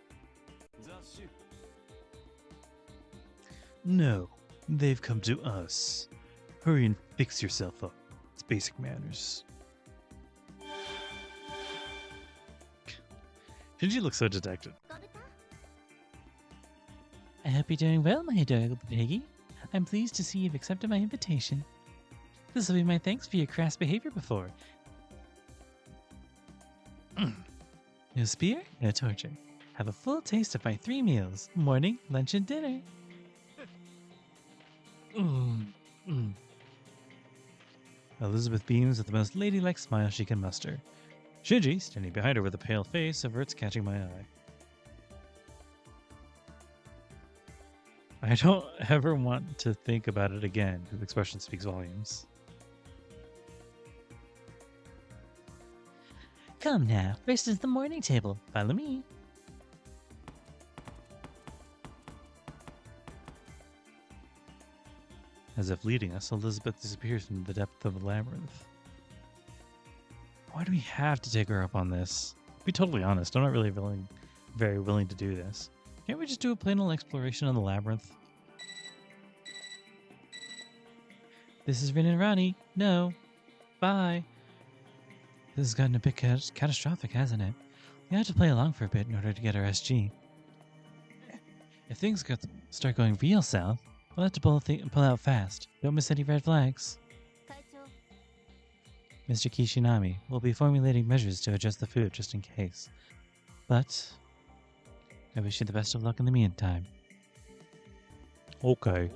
No, they've come to us. Hurry and fix yourself up. It's basic manners. Shinji looks so dejected. I hope you're doing well, my adorable piggy. I'm pleased to see you've accepted my invitation. This will be my thanks for your crass behavior before. No spear, no torture. Have a full taste of my 3 meals, morning, lunch, and dinner. Elizabeth beams with the most ladylike smile she can muster. Shinji, standing behind her with a pale face, averts catching my eye. I don't ever want to think about it again. His expression speaks volumes. Come now, first is the morning table. Follow me. As if leading us, Elizabeth disappears into the depth of the labyrinth. Why do we have to take her up on this? To be totally honest, I'm not really very willing to do this. Can't we just do a plain old exploration of the labyrinth? This is Rin and Ronnie. No. Bye. This has gotten a bit catastrophic, hasn't it? You have to play along for a bit in order to get our SG. If things start going Real south, we'll have to pull out fast. Don't miss any red flags. Mr. Kishinami will be formulating measures to adjust the food just in case. But I wish you the best of luck in the meantime. Okay.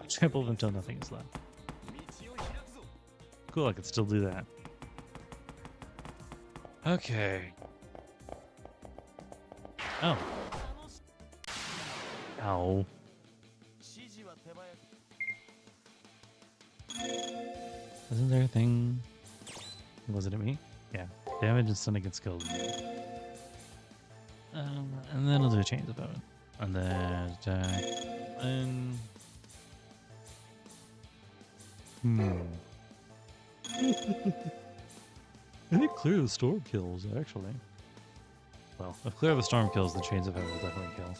Trample until nothing is left. Cool, I could still do that. Okay. Oh. Ow. Isn't there a thing? Was it at me? Yeah. Damage and stun against skills. And then I'll do a chains of bone. And then attack. And I think Clear the Storm kills, actually. Well, if Clear the Storm kills, the Chains of Heaven will definitely kill.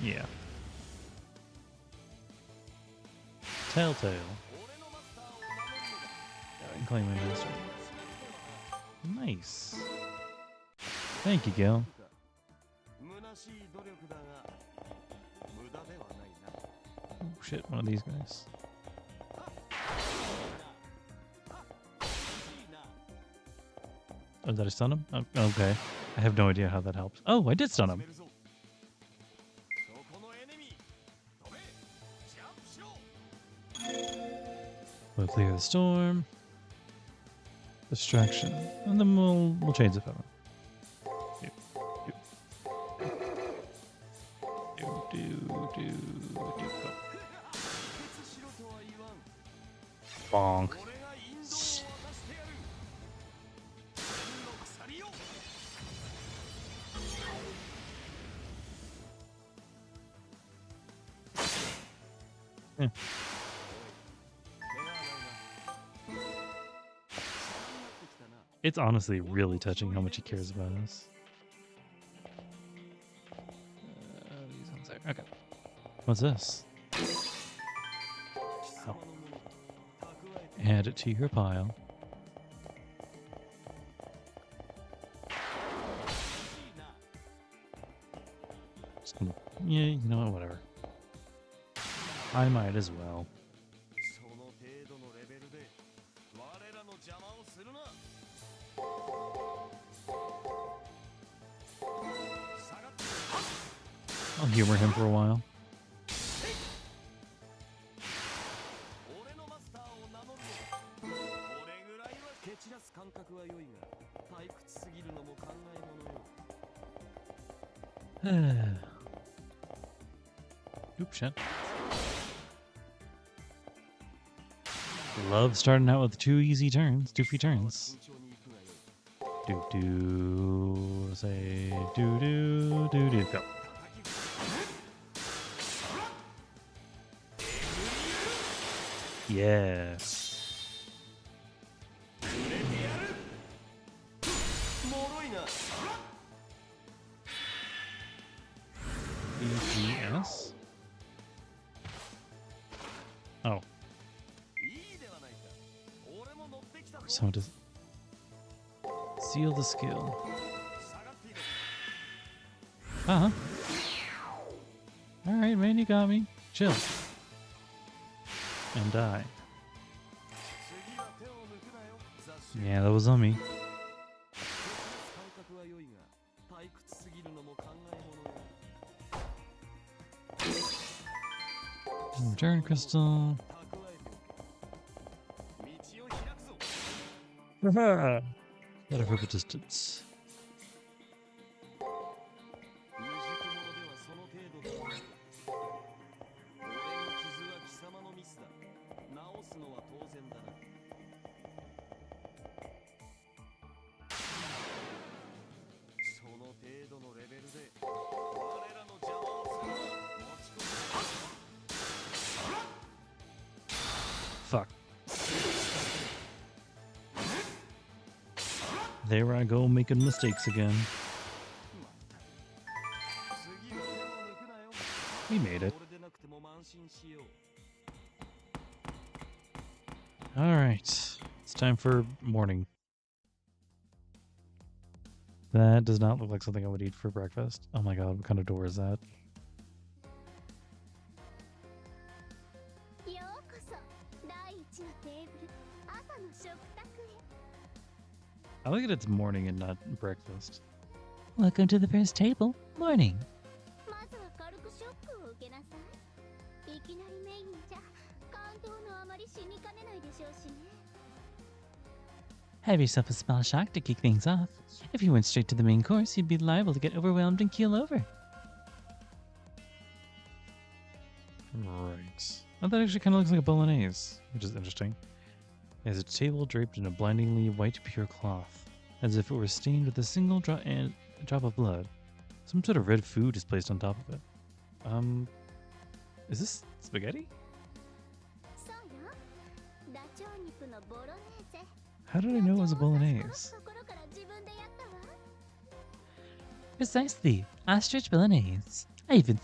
Yeah. Telltale. Yeah, I can claim my master. Nice. Thank you, Gil. 虚しい努力だが無駄ではないな。 Oh shit, one of these guys. Oh, did I stun him? Oh, okay. I have no idea how that helped. Oh, I did stun him. そこのエネミー飛べジャンプしろ We'll clear the storm. Distraction. And then we'll change the feather. Go. 決しろとは言わん Bonk. 俺がインドを渡してやる天の鎖よ Eh. It's honestly really touching how much he cares about us. These ones there. Okay. What's this? Oh. Add it to your pile. Just gonna, yeah, you know what, whatever. I might as well. その程度のレベルで我らの邪魔をするな下がって I'll humor him for a while. 俺のマスターを名乗るのだこれぐらいは蹴散らす感覚は良いが退屈すぎるのも考えものよ Oops, shit. Love starting out with two free turns. 慎重に行くがよい Do say do go. Yes. もろいな EGS. Oh, いいではないか俺も乗ってきたぞ so does seal the skill. 下がっていろ Uh huh. All right, man, you got me. Chill. And die. 次は手を抜くなよ雑種 Yeah, that was on me. 感覚は良いが退屈すぎるのも考えものよ Return crystal. 蓄えておけ道を開くぞ Gotta rip a distance. 未熟者ではその程度だ俺の傷は貴様のミスだ直すのは当然だなその程度のレベルで我らの邪魔をするな持ち込む Fuck. There I go making mistakes again. 次は手を抜くなよ We made it. 俺でなくても慢心しよう Alright. It's time for morning. That does not look like something I would eat for breakfast. Oh my god, what kind of door is that? ようこそ第一のテーブル朝の食卓へ I like that it's morning and not breakfast. Welcome to the first table. Morning. まずは軽くショックを受けなさいいきなりメインじゃ感動のあまり死にかねないでしょうしね Have yourself a small shock to kick things off. If you went straight to the main course, you'd be liable to get overwhelmed and keel over. Right. Oh, that actually kind of looks like a bolognese, which is interesting. It has a table draped in a blindingly white pure cloth, as if it were stained with a single drop of blood. Some sort of red food is placed on top of it. Is this spaghetti? そうよダチョウ肉のボロネーゼ How did I know it was a bolognese? ところから自分でやったわ Precisely. Ostrich bolognese. I even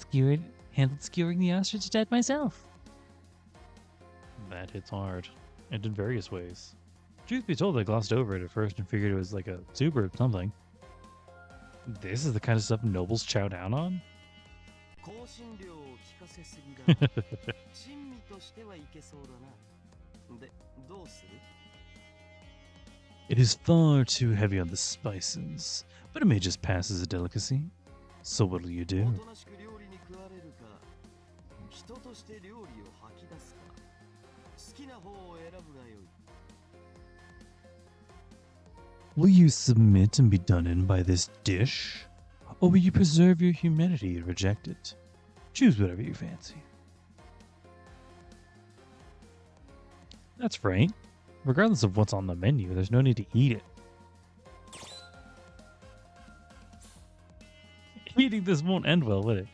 handled skewering the ostrich dead myself. That hits hard. And in various ways. Truth be told, I glossed over it at first and figured it was like a soup or something. This is the kind of stuff nobles chow down on? 香辛料を効かせすぎだ。珍味としてはいけそうだな。で、どうする？ It is far too heavy on the spices, but it may just pass as a delicacy. So what'll you お do? となしく料理に食われるか、人として料理を吐き出すか、好きな方を選ぶがよい。 Will you submit and be done in by this dish? Or will you preserve your humanity and reject it? Choose whatever you fancy. That's right. Regardless of what's on the menu, there's no need to eat it. Eating this won't end well, will it?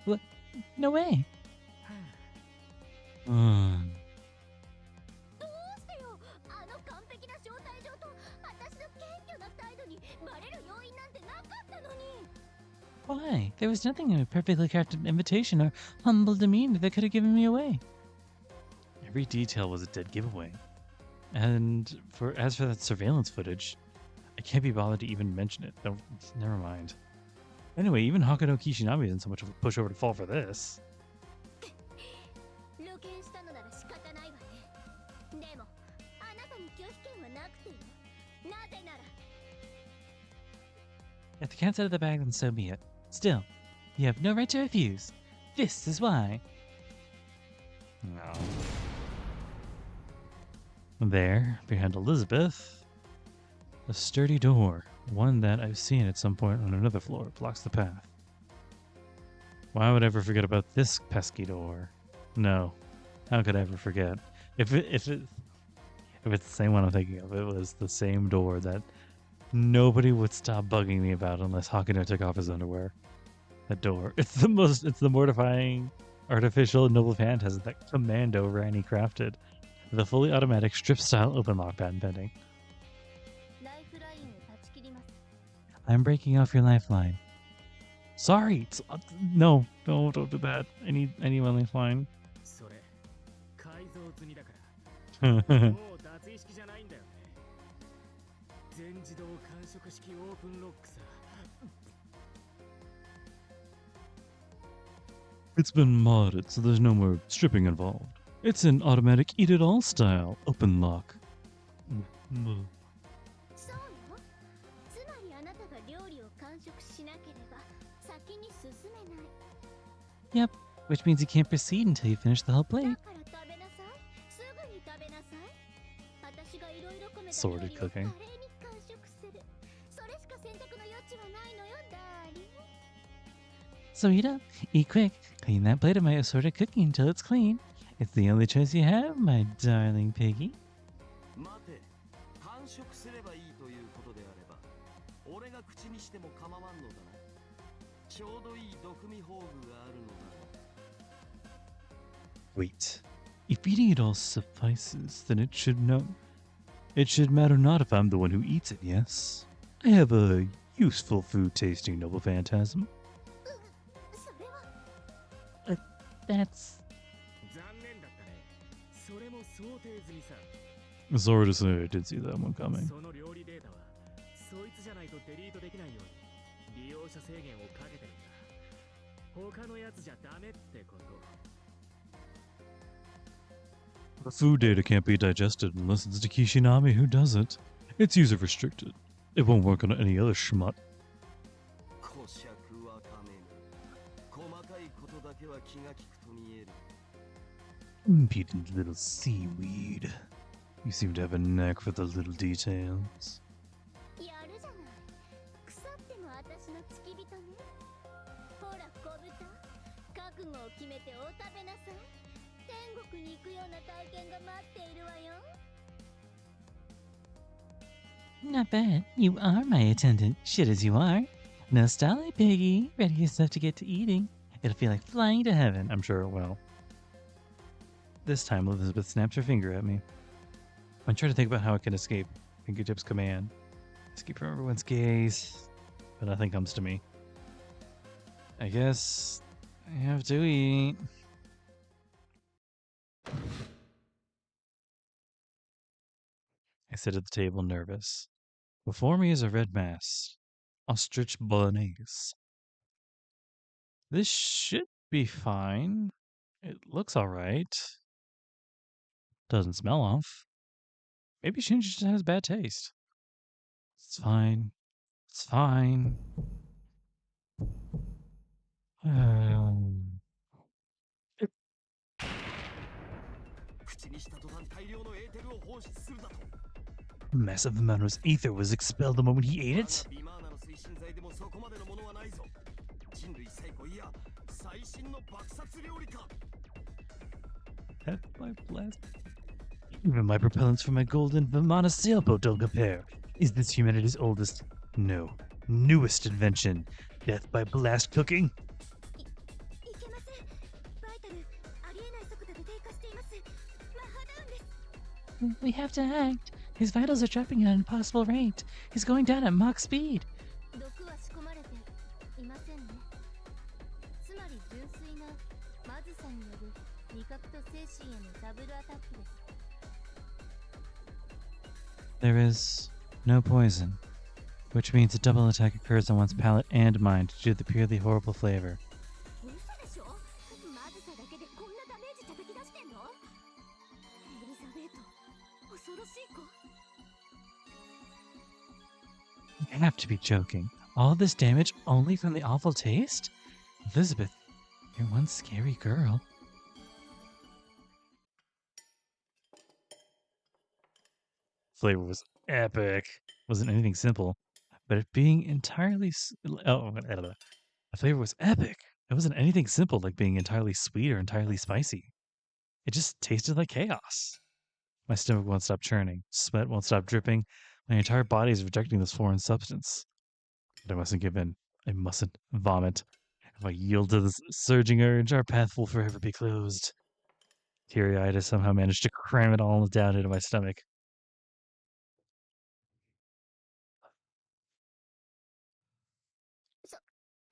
嘘。 No way. どうしてよ。あの完璧な招待状と私の謙虚な態度にバレる要因なんてなかったのに。 Why? There was nothing in a perfectly crafted invitation or humble demeanor that could have given me away. Every detail was a dead giveaway. And as for that surveillance footage, I can't be bothered to even mention it. No, never mind. Anyway, even Hokuto Kishinami isn't so much of a pushover to fall for this. 露見したのなら仕方ないわね。でもあなたに拒否権はなくてよ。なぜなら If the cat's out of the bag, then so be it. Still, you have no right to refuse. This is why. No. There, behind Elizabeth, a sturdy door, one that I've seen at some point on another floor, blocks the path. Why would I ever forget about this pesky door? No, how could I ever forget? If it's the same one I'm thinking of, it was the same door that nobody would stop bugging me about unless Hakuno took off his underwear. That door. It's the mortifying artificial noble phantasm that Commando Ranny crafted. The fully automatic strip-style open lock patent pending. ライフラインを断ち切ります。 I'm breaking off your lifeline. Sorry. No, don't do that. I need one lifeline. それ、改造済みだから。もう脱衣式じゃないんだよね。全自動感触式オープンロックさ。 It's been modded, so there's no more stripping involved. It's an automatic eat-it-all style open lock. そうよ。つまりあなたが料理を完食しなければ先に進めない。 Yep, which means you can't proceed until you finish the whole だ plate. から食べなさい。すぐに食べなさい。私がいろいろ込めた Sorted 料理を cooking. 華麗に完食する。それしか選択の余地はないのよ、ダーリン。 So eat up, eat quick, clean that plate of my assorted cooking until it's clean. It's the only choice you have, my darling piggy. 待て、完食すればいいということであれば、俺が口にしても構わんのだな。ちょうどいい毒味宝具があるのだ。 Wait. If eating it all suffices, then it should matter not if I'm the one who eats it, yes? I have a useful food tasting noble phantasm. それは That's... 残念だったね。それも想定済みさ。 Sorry to say, I did see that one coming. その料理データは、そいつじゃないとデリートできないように利用者制限をかけてるんだ。他のやつじゃダメってこと。 The food data can't be digested unless it's the Kishinami who does it. It's user restricted. It won't work on any other schmutt. こしゃくわかめぬ。細かいことだけは気が利くと見える。 Impudent little seaweed. You seem to have a knack for the little details. やるじゃない。腐っても私の付き人ね。ほら、小豚。覚悟を決めてお食べなさい。天国に行くような体験が待っているわよ。 Not bad. You are my attendant, shit as you are. No style, piggy. Ready yourself to get to eating. It'll feel like flying to heaven. I'm sure it will. This time, Elizabeth snaps her finger at me. I'm trying to think about how it can escape Fingertip's command. Escape from everyone's gaze. But nothing comes to me. I guess I have to eat. I sit at the table, nervous. Before me is a red mass. Ostrich bolognese. This should be fine. It looks alright. Doesn't smell off. Maybe Shinji just has bad taste. It's fine. It's fine. 口にした途端大量のエーテルを放出するだと Massive amount of ether was expelled the moment he ate it. ビマーナの推進剤でもそこまでのものはないぞ人類最古いや最新の爆殺料理か That's my blast. Even my propellants for my golden Vimana sailboat don't compare. Is this humanity's oldest, no, newest invention? Death by blast cooking? いけませんバイタルありえない速度で低下していますマッハダウンです We have to act. His vitals are dropping at an impossible rate. He's going down at Mach speed. 毒は仕込まれていませんねつまり純粋なまずさによる味覚と精神へのダブルアタックです There is no poison, which means a double attack occurs on one's palate and mind due to the purely horrible flavor. 嘘でしょまずさだけでこんなダメージ叩き出してんのエリザベート恐ろしい子 You have to be joking. All this damage only from the awful taste? Elizabeth, you're one scary girl. Flavor was epic. Wasn't anything simple, but it being entirely the flavor was epic. It wasn't anything simple like being entirely sweet or entirely spicy. It just tasted like chaos. My stomach won't stop churning. Sweat won't stop dripping. My entire body is rejecting this foreign substance. But I mustn't give in. I mustn't vomit. If I yield to this surging urge, our path will forever be closed. Teary-eyed, I somehow managed to cram it all down into my stomach.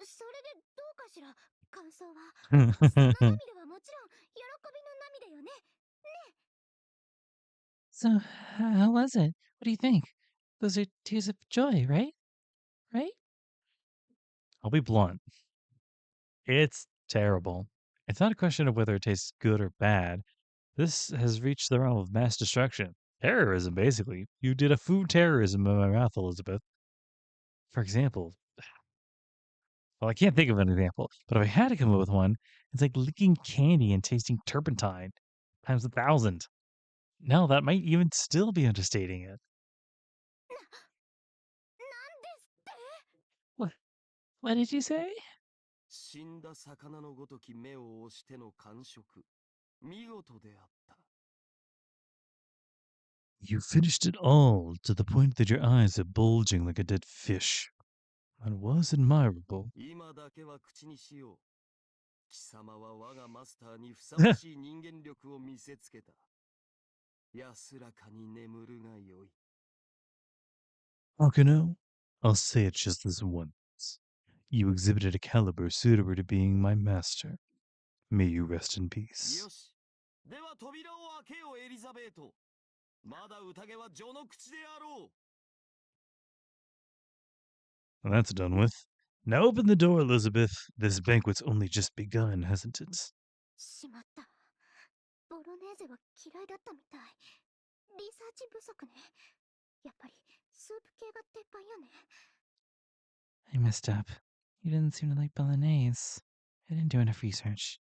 それでどうかしら感想はその涙はもちろん喜びの涙よね So, how was it? What do you think? Those are tears of joy, right? Right? I'll be blunt. It's terrible. It's not a question of whether it tastes good or bad. This has reached the realm of mass destruction. Terrorism, basically. You did a food terrorism in my mouth, Elizabeth. For example, well, I can't think of an example, but if I had to come up with one, it's like licking candy and tasting turpentine times 1,000. No, that might even still be understating it. What did you say? 死んだ魚のごとき目を押しての感触見事であった You finished it all to the point that your eyes are bulging like a dead fish. That was admirable. 今だけは口にしよう貴様は我がマスターにふさわしい人間力を見せつけた安らかに眠るがよい Akano, I'll say it just this once. You exhibited a caliber suitable to being my master. May you rest in peace. よしでは扉を開けよエリザベートまだ宴は序の口であろう Well, that's done with. Now open the door, Elizabeth. This banquet's only just begun, hasn't it? しまったボロネーゼは嫌いだったみたいリサーチ不足ねやっぱりスープ系が鉄板よね I messed up. You didn't seem to like bolognese. I didn't do enough research.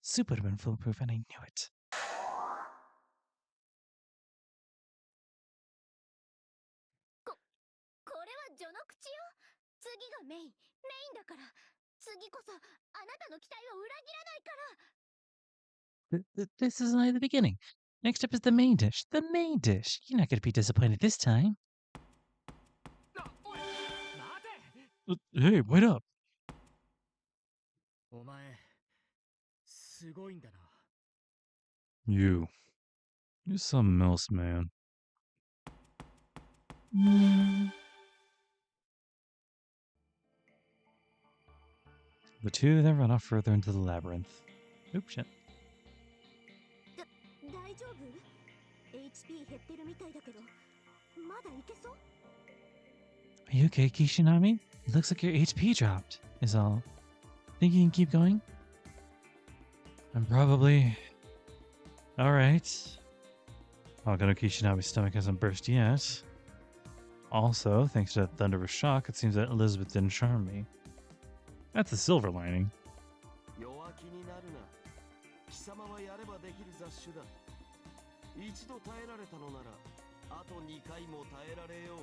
Soup would have been foolproof, and I knew it. これは序の口よ次がメインだから次こそあなたの期待を裏切らないから This is only the beginning. Next up is the main dish. The main dish. You're not going to be disappointed this time. Hey, wait up. お前すごいんだな You're something else, man. The two then run off further into the labyrinth. Oops, shit. 大丈夫 HQ HP 減ってるみたいだけど、まだいけそう？ Are you okay, Kishinami? It looks like your HP dropped, is all. Think you can keep going? I'm probably... Alright. Akano Kishinami's stomach hasn't burst yet. Also, thanks to that thunderous shock, it seems that Elizabeth didn't charm me. That's a silver lining. 弱気になるな。貴様はやればできる雑種だ。一度耐えられたのなら、あと2回も耐えられよう。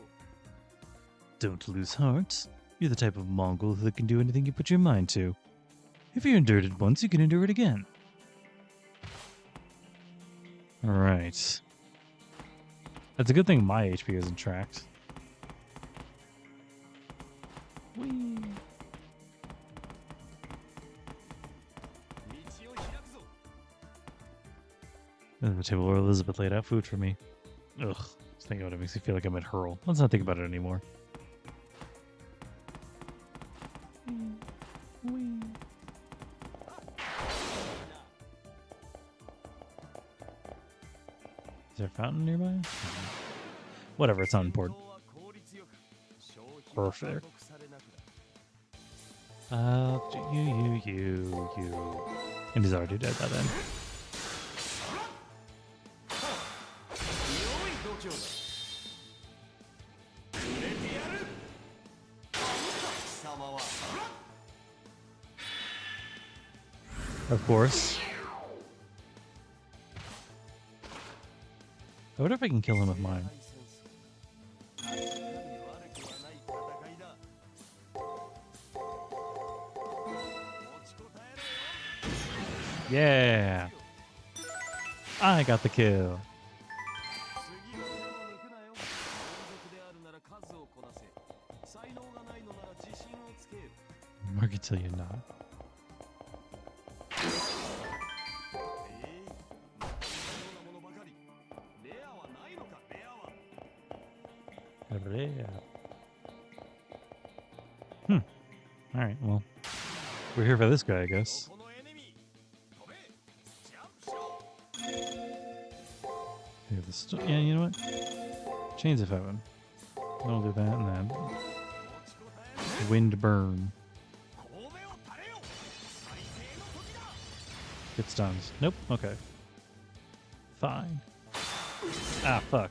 Don't lose heart. You're the type of Mongol that can do anything you put your mind to. If you endured it once, you can endure it again. Alright. That's a good thing my HP isn't tracked. Whee! The table where Elizabeth laid out food for me. Ugh. Just thinking about it makes me feel like I'm at Hurl. Let's not think about it anymore. Is there a fountain nearby? Whatever, it's not important. Perfect. You. And he's already dead by then. Of course. I wonder if I can kill him with mine. Yeah! I got the kill. Mark until you're not. Alright, well. We're here for this guy, I guess. Yeah, you know what? Chains of Heaven. I'll do that and then. Wind Burn. Get stunned. Nope, okay. Fine. Ah, fuck.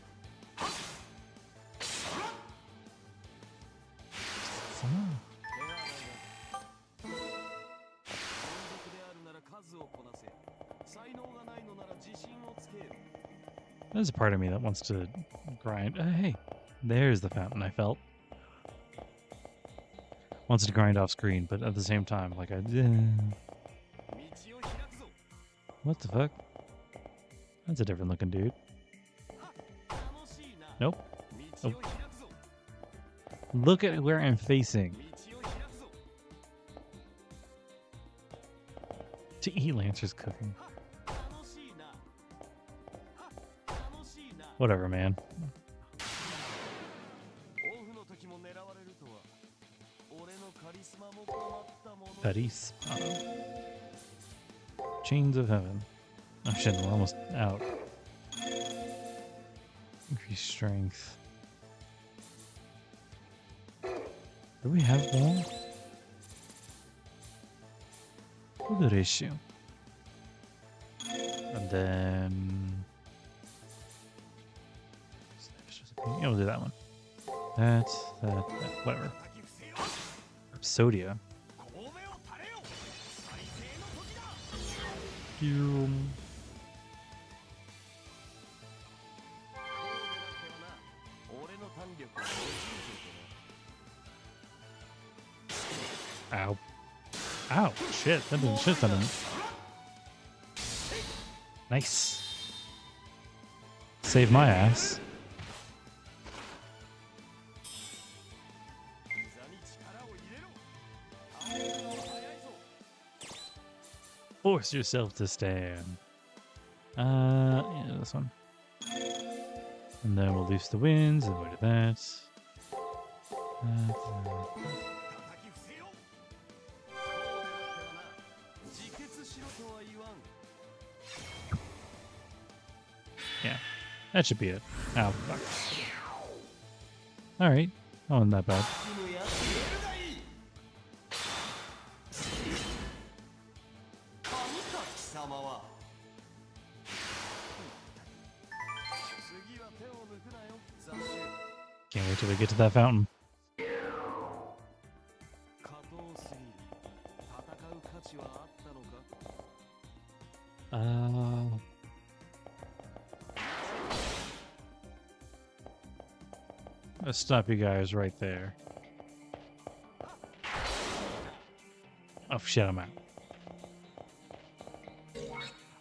There's a part of me that wants to grind. Hey, there's the fountain I felt. Wants to grind off screen, but at the same time, like what the fuck? That's a different looking dude. Nope. Oh. Look at where I'm facing. To eat Lancer's cooking. Whatever, man. Paris. Chains of Heaven. Oh shit, we're almost out. Increase strength. Do we have more? Good issue. And then... yeah, we'll do that one. That, whatever. Rhapsodia. Ow. Ow, shit, that didn't shit on him. Nice. Save my ass. Force yourself to stand. Yeah, this one. And then we'll loose the winds and we'll do that. Yeah. That should be it. Oh, fuck. Alright. Oh, wasn't that bad. ぬやつ入れるがいい神か貴様は次は手を抜くなよ斬首 Can't wait till we get to that fountain. 加藤スリー戦う価値はあったのか Let's stop you guys right there. Oh shit, I'm out.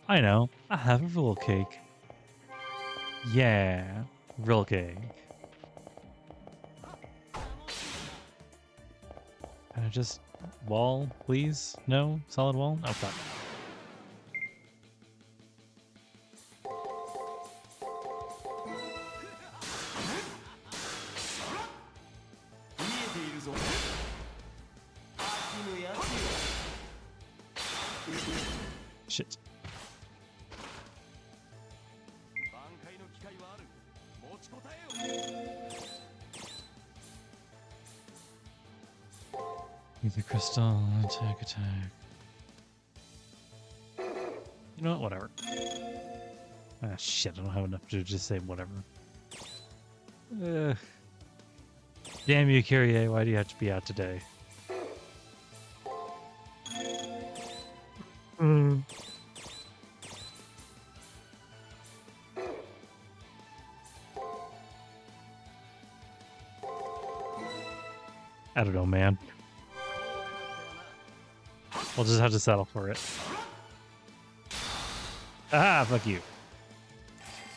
I know. I have a roll cake. Yeah, roll cake. Can I just wall, please? No? Solid wall? Oh fuck. 見えているぞ飽きぬやつよ Shit. 挽回の機会はある持ちこたえよ Either crystal, attack. You know what? Whatever. Ah, shit. I don't have enough to just say whatever. Damn you, Kyrie. Why do you have to be out today? I don't know, man. We'll just have to settle for it. Ah, fuck you.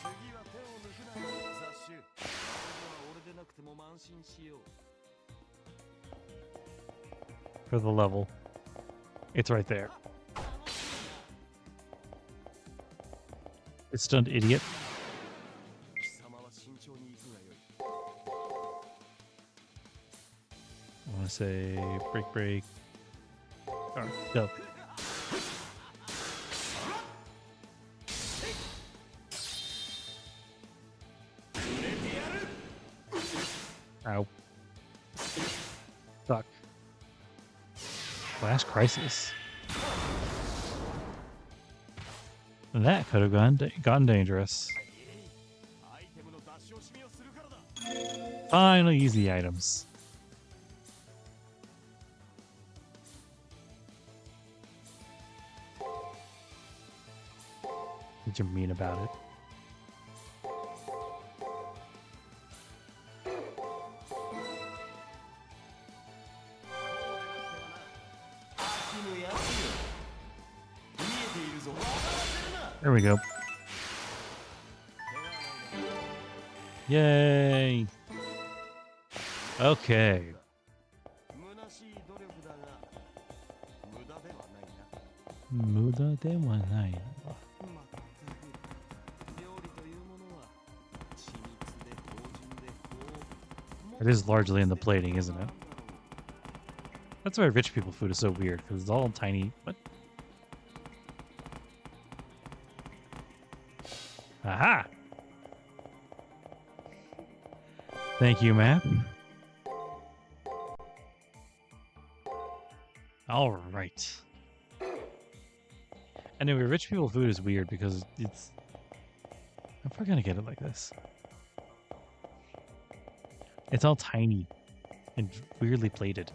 次は手を抜くなよ雑種それでは俺でなくても慢心しよう For the level. It's right there. It's stunned idiot. 貴様は慎重に行くがよい I want to say break. Alright, go. Ow. Fuck. Flash crisis. That could have gotten dangerous. アイテムの出し惜しみをするからだ Finally, easy items. What you mean about it? There we go. Yay! Okay. 虚しい努力だが無駄ではないな無駄ではない。まったく料理というものは緻密で芳醇でこう It is largely in the plating, isn't it? That's why rich people food is so weird, because it's all tiny. What? Aha! Thank you, map. All right. Anyway, rich people food is weird because it's... I'm probably gonna get it like this. It's all tiny and weirdly plated.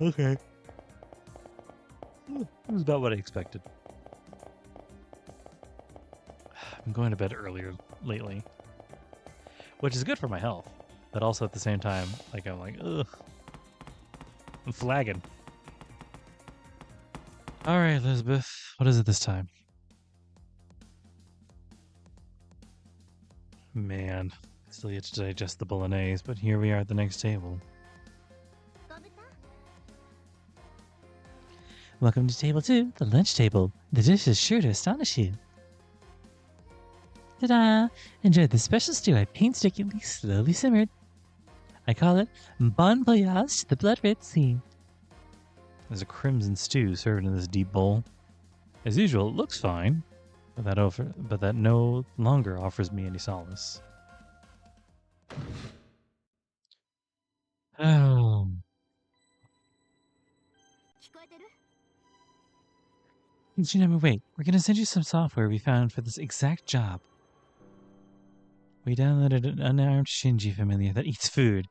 Okay. It was about what I expected. I've been going to bed earlier lately, which is good for my health, but also at the same time, like I'm like, ugh, I'm flagging. All right, Elizabeth, what is it this time? Man, still yet to digest the bolognese, but here we are at the next table. Welcome to table 2, the lunch table. The dish is sure to astonish you. Ta-da! Enjoy the special stew I painstakingly slowly simmered. I call it Bon Voyage to the Blood Red Sea. There's a crimson stew served in this deep bowl. As usual, it looks fine, but that no longer offers me any solace. Oh. 聞こえてる？ Shinami, wait. We're gonna send you some software we found for this exact job. We downloaded an unarmed Shinji familiar that eats food.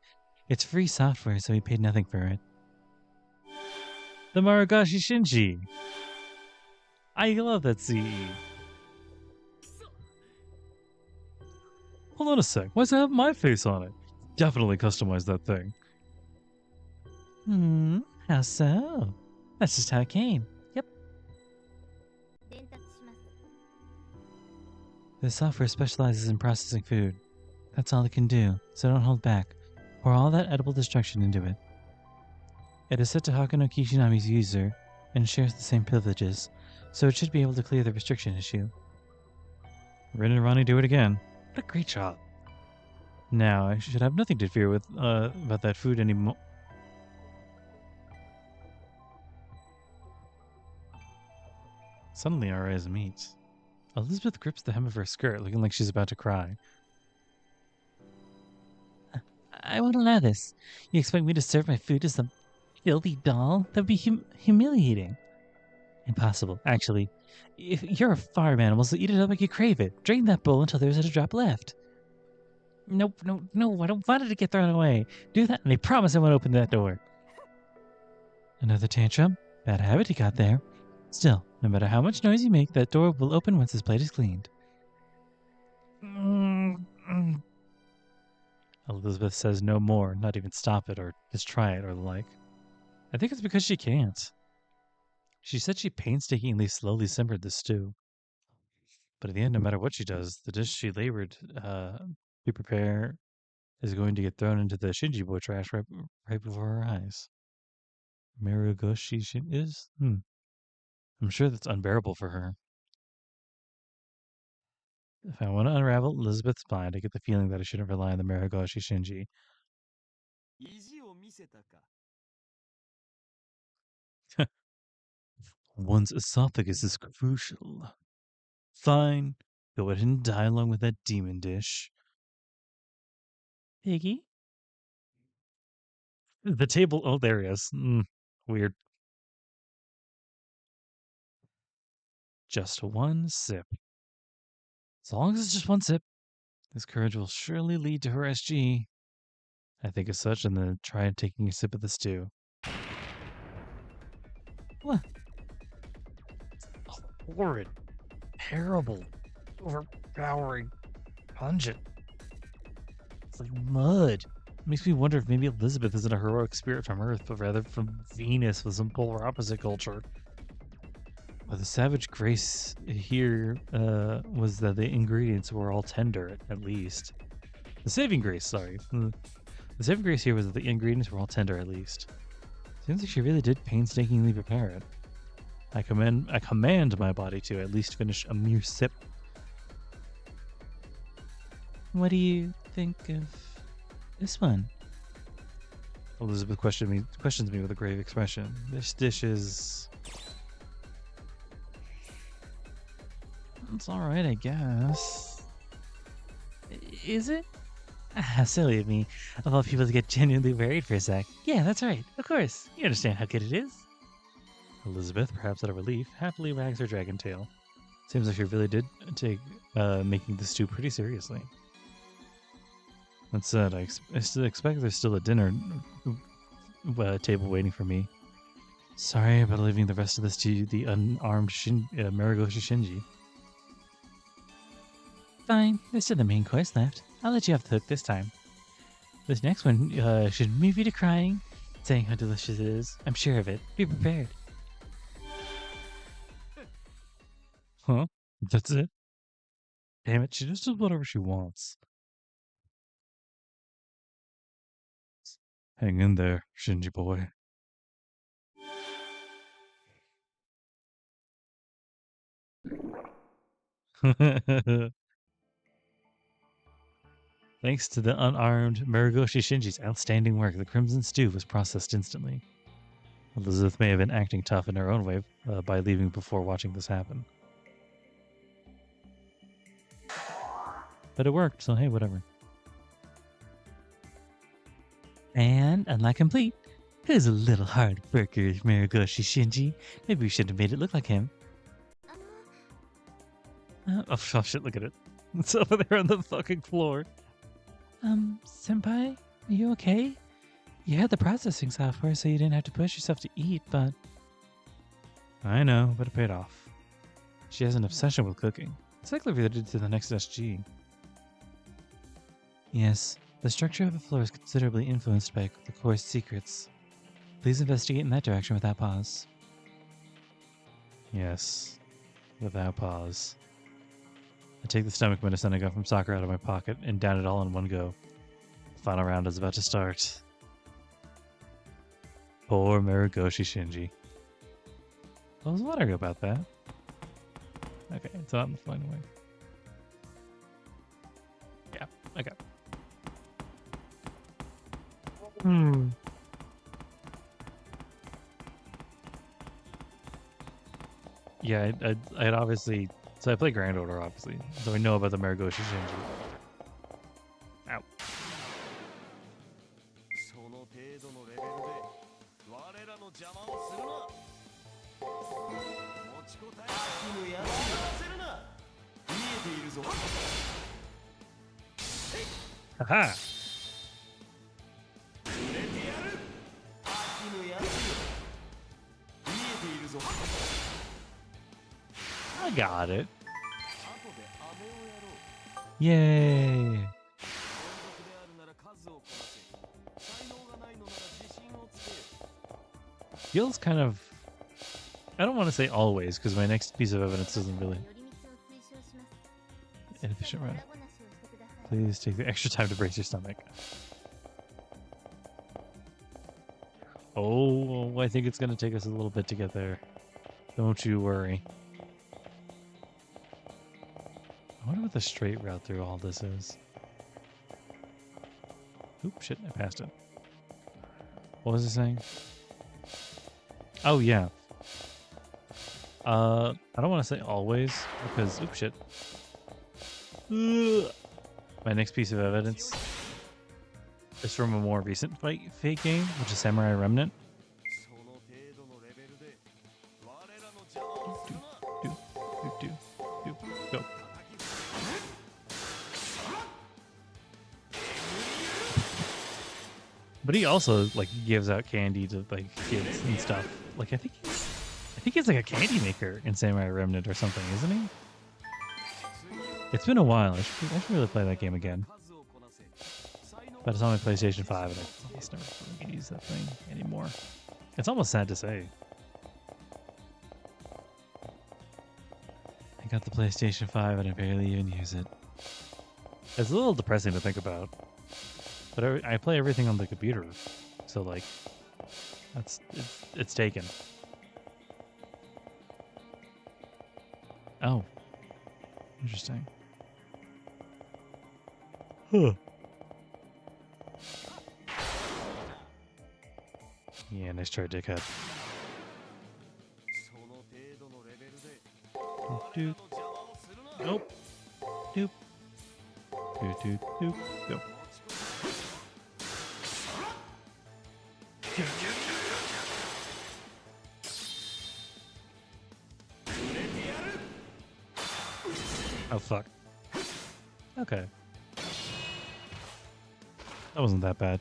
It's free software, so we paid nothing for it. The Maragashi Shinji! I love that CE. Hold on a sec. Why does it have my face on it? Definitely customize that thing. How so? That's just how it came. Yep. 伝達します。 The software specializes in processing food. That's all it can do, so don't hold back. Pour all that edible destruction into it. It is set to Hakano Kishinami's user and shares the same privileges, so it should be able to clear the restriction issue. Rin and Ronnie do it again. What a great job. Now, I should have nothing to fear with about that food anymore. Suddenly our eyes meet. Elizabeth grips the hem of her skirt, looking like she's about to cry. I won't allow this. You expect me to serve my food to some filthy doll? That would be humiliating. Impossible, actually. If you're a farm animal, so eat it up like you crave it. Drain that bowl until there's a drop left. Nope, no, I don't want it to get thrown away. Do that, and I promise I won't open that door. Another tantrum? Bad habit you got there. Still, no matter how much noise you make, that door will open once this plate is cleaned. Elizabeth says no more, not even stop it or just try it or the like. I think it's because she can't. She said she painstakingly slowly simmered the stew. But at the end, no matter what she does, the dish she labored to prepare is going to get thrown into the Shinji boy trash right before her eyes. Mirugoshi is? I'm sure that's unbearable for her. If I want to unravel Elizabeth's mind, I get the feeling that I shouldn't rely on the Mirugoshi Shinji. 意地を見せたか。 One's esophagus is crucial. Fine, go ahead and die along with that demon dish. Piggy? The table, oh, there he is. Weird. Just one sip. As long as it's just one sip, this courage will surely lead to her SG. I think as such, and then try taking a sip of the stew. What? Horrid, terrible, overpowering, pungent. It's like mud. Makes me wonder if maybe Elizabeth isn't a heroic spirit from Earth, but rather from Venus with some polar opposite culture. But the savage grace here was that the ingredients were all tender, at least. The saving grace, sorry. The saving grace here was that the ingredients were all tender, at least. Seems like she really did painstakingly prepare it. I command my body to at least finish a mere sip. What do you think of this one? Elizabeth questions me with a grave expression. This dish is... It's alright, I guess. Is it? How silly of me. Of all people to get genuinely worried for a sec. Yeah, that's right. Of course. You understand how good it is. Elizabeth, perhaps out of relief, happily wags her dragon tail. Seems like she really did take making the stew pretty seriously. That said, I still expect there's still a dinner table waiting for me. Sorry about leaving the rest of this to the unarmed Mirugoshi Shinji. Fine, there's still the main course left. I'll let you off the hook this time. This next one should move you to crying, saying how delicious it is. I'm sure of it. Be prepared. Huh? That's it? Damn it, she just does whatever she wants. Hang in there, Shinji boy. Thanks to the unarmed Muragoshi Shinji's outstanding work, the Crimson Stew was processed instantly. Elizabeth may have been acting tough in her own way by leaving before watching this happen. But it worked, so hey, whatever. And, unlike complete, here's a little hard worker, Muragoshi Shinji. Maybe we should have made it look like him. Oh shit, look at it. It's over there on the fucking floor. Senpai, are you okay? You had the processing software so you didn't have to push yourself to eat, but... I know, but it paid off. She has an obsession with cooking. It's likely related to the next SG. Yes, the structure of the floor is considerably influenced by the core's secrets. Please investigate in that direction without pause. Yes, without pause. I take the stomach medicine I got from Sakura out of my pocket and down it all in one go. The final round is about to start. Poor Muragoshi Shinji. I was wondering about that. Okay, it's not in the flying away. Yeah, okay. Yeah, I had obviously... So I play Grand Order, obviously. So I know about the Muragoshi Shinji. Ow. Haha! I got it. Yay! Feels kind of... I don't want to say always, because my next piece of evidence doesn't really... Inefficient run. Please take the extra time to brace your stomach. Oh, I think it's going to take us a little bit to get there. Don't you worry. I wonder what the straight route through all this is. Oop, shit, I passed it. What was it saying? Oh, yeah. I don't want to say always, because... Oop, shit. My next piece of evidence is from a more recent fate game, which is Samurai Remnant. Go. But he also like gives out candy to like kids and stuff. Like I think he's like a candy maker in Samurai Remnant or something, isn't he? It's been a while. I should really play that game again. But it's on my PlayStation 5 and I just never really use that thing anymore. It's almost sad to say. I got the PlayStation 5 and I barely even use it. It's a little depressing to think about. But I play everything on the computer. So like, it's taken. Oh. Interesting. Huh. Yeah, nice try, dickhead. Doop. Nope. Doop. Doop, doop, doop. Go. Oh, fuck. Okay. That wasn't that bad.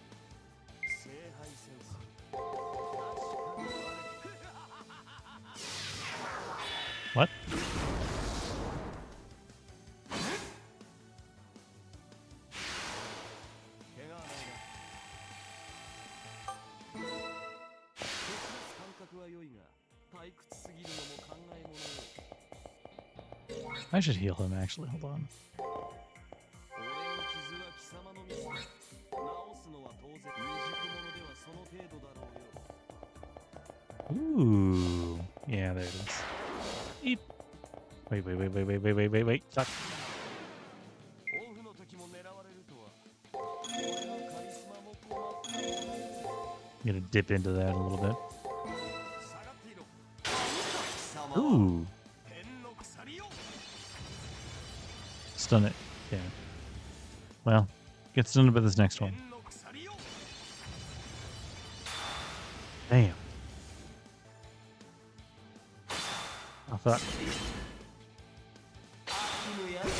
What? I should heal him, actually. Hold on. Ooh. Yeah, there it is. Eat. Wait. Fuck. gonna dip into that a little bit. 下がっていろ貴様は Ooh, 天の鎖よ stun it. Yeah. Well, get stunned by this next one. 天の鎖よ Damn. Oh fuck. 悪のやつよ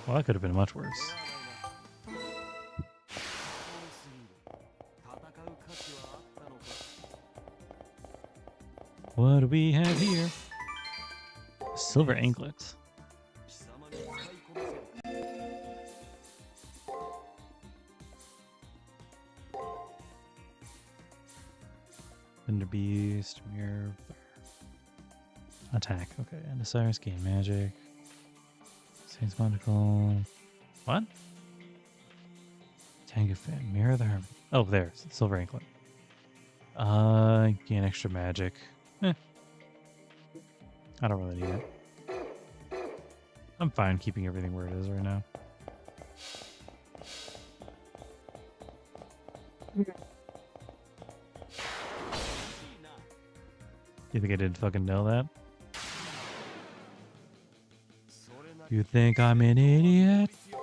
Well, that could have been much worse. 多すぎる戦う価値はあったのか What do we have here? Silver anklet. 貴様に使いこなせる Thunder Beast, Mirror. Attack. Okay. And Osiris gain magic. Saints Monocle. What? Tango Fan. Mirror the Hermit. Oh, there's Silver anklet. Gain extra magic. I don't really need it. I'm fine keeping everything where it is right now. You think I didn't fucking know that? それなり You think I'm an idiot? 消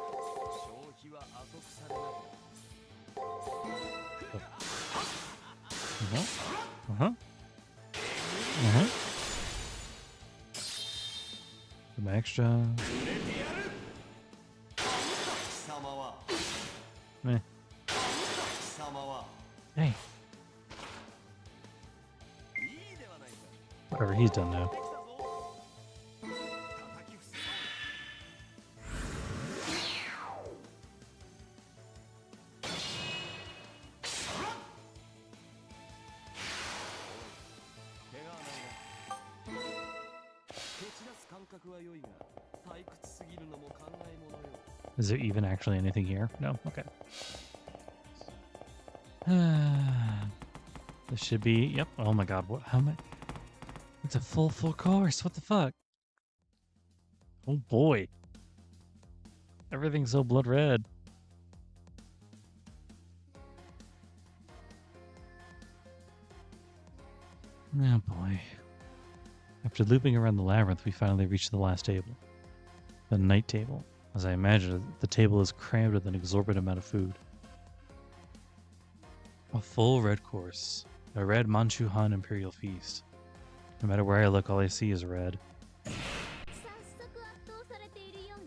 費は後腐れなく Uh-huh. Uh-huh. Some extra. 貴様は Meh. 貴様は Hey, いいではないか whatever, he's done now. できたぞ叩き伏せ 怪我はないな蹴散らす感覚は良いが退屈すぎるのも考えものよ Is there even actually anything here? No? Okay. This should be... Yep. Oh my god. What? How much? It's a full course. What the fuck? Oh boy. Everything's so blood red. Oh boy. After looping around the labyrinth, we finally reached the last table. The night table. As I imagined, the table is crammed with an exorbitant amount of food. A full red course. A red Manchu Han Imperial feast. No matter where I look, all I see is red. 早速圧倒されているようね。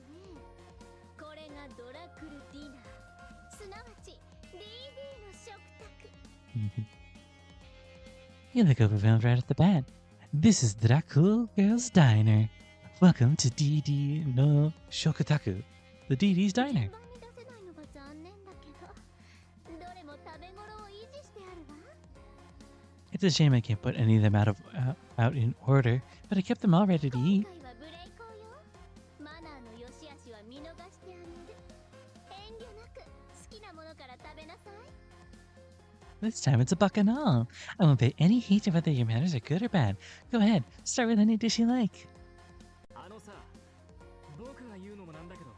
これがドラクルディナー、すなわち DD の食卓。 You look overwhelmed right at the bat. This is Dracul Girls Diner. Welcome to DD no Shokutaku, the DD's Diner. 順番に出せないのが残念だけど、どれも食べ頃を維持してあるわ。 It's a shame I can't put any of them out in order, but I kept them all ready to 今 eat. 回はブレイコーよ。マナーの良し悪しは見逃してあげる。遠慮なく好きなものから食べなさい。 This time it's a bacchanal. I won't pay any heed to whether your manners are good or bad. Go ahead, start with any dish you like. あのさ、僕が言うのもなんだけど、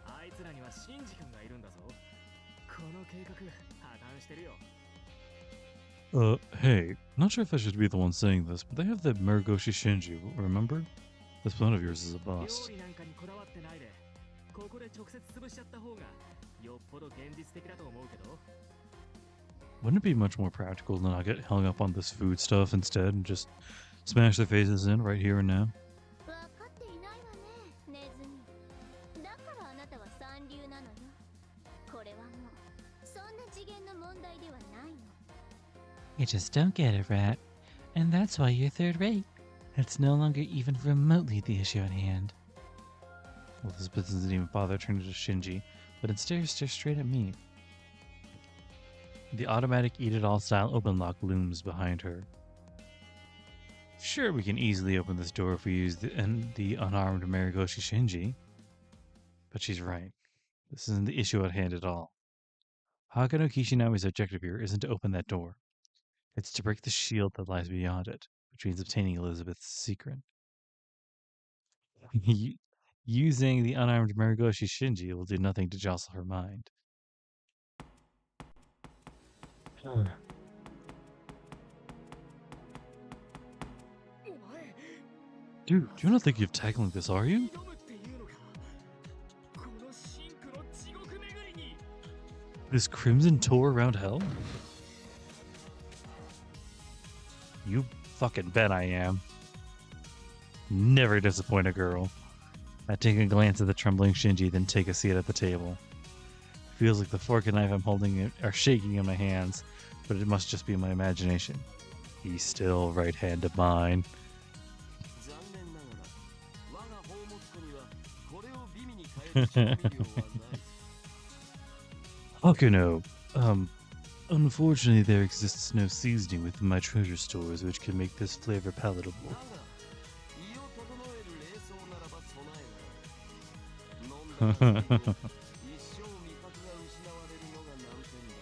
あいつらにはシンジ君がいるんだぞ。この計画破綻してるよ。 Hey, not sure if I should be the one saying this, but they have the Marigoshi Shinji, remember? This one of yours is a 料 bust. 理なんかにこだわってないで、ここで直接潰しちゃった方がよっぽど現実的だと思うけど。 Wouldn't it be much more practical to not get hung up on this food stuff instead and just smash their faces in right here and now? 分かっていないわね、ネズミ。だからあなたは三流なのよ。これはもうそんな次元の問題ではないの。 You just don't get it, Rat. And that's why you're third rate. It's no longer even remotely the issue at hand. Well, this bitch doesn't even bother turning to Shinji, but instead stares straight at me. The automatic eat-it-all style open lock looms behind her. Sure, we can easily open this door if we use the unarmed Marigoshi Shinji. But she's right. This isn't the issue at hand at all. Hakano Kishinami's objective here isn't to open that door. It's to break the shield that lies beyond it, which means obtaining Elizabeth's secret. Using the unarmed Marigoshi Shinji will do nothing to jostle her mind. Dude, you're not thinking of tackling this, are you? 挑むっていうのか。このシンクの地獄巡りに。 This crimson tour around hell? You fucking bet I am. Never disappoint a girl. I take a glance at the trembling Shinji, then take a seat at the table. Feels like the fork and knife I'm holding are shaking in my hands, but it must just be my imagination. Be still, right hand of mine. 残念ながら我が宝物庫にはこれを美味に変える調味料はない。 Hakuno, unfortunately there exists no seasoning within my treasure stores which can make this flavor palatable. だが胃を整える冷蔵ならば備えない。飲んだ後にも一生味覚が失われるのが難点だ。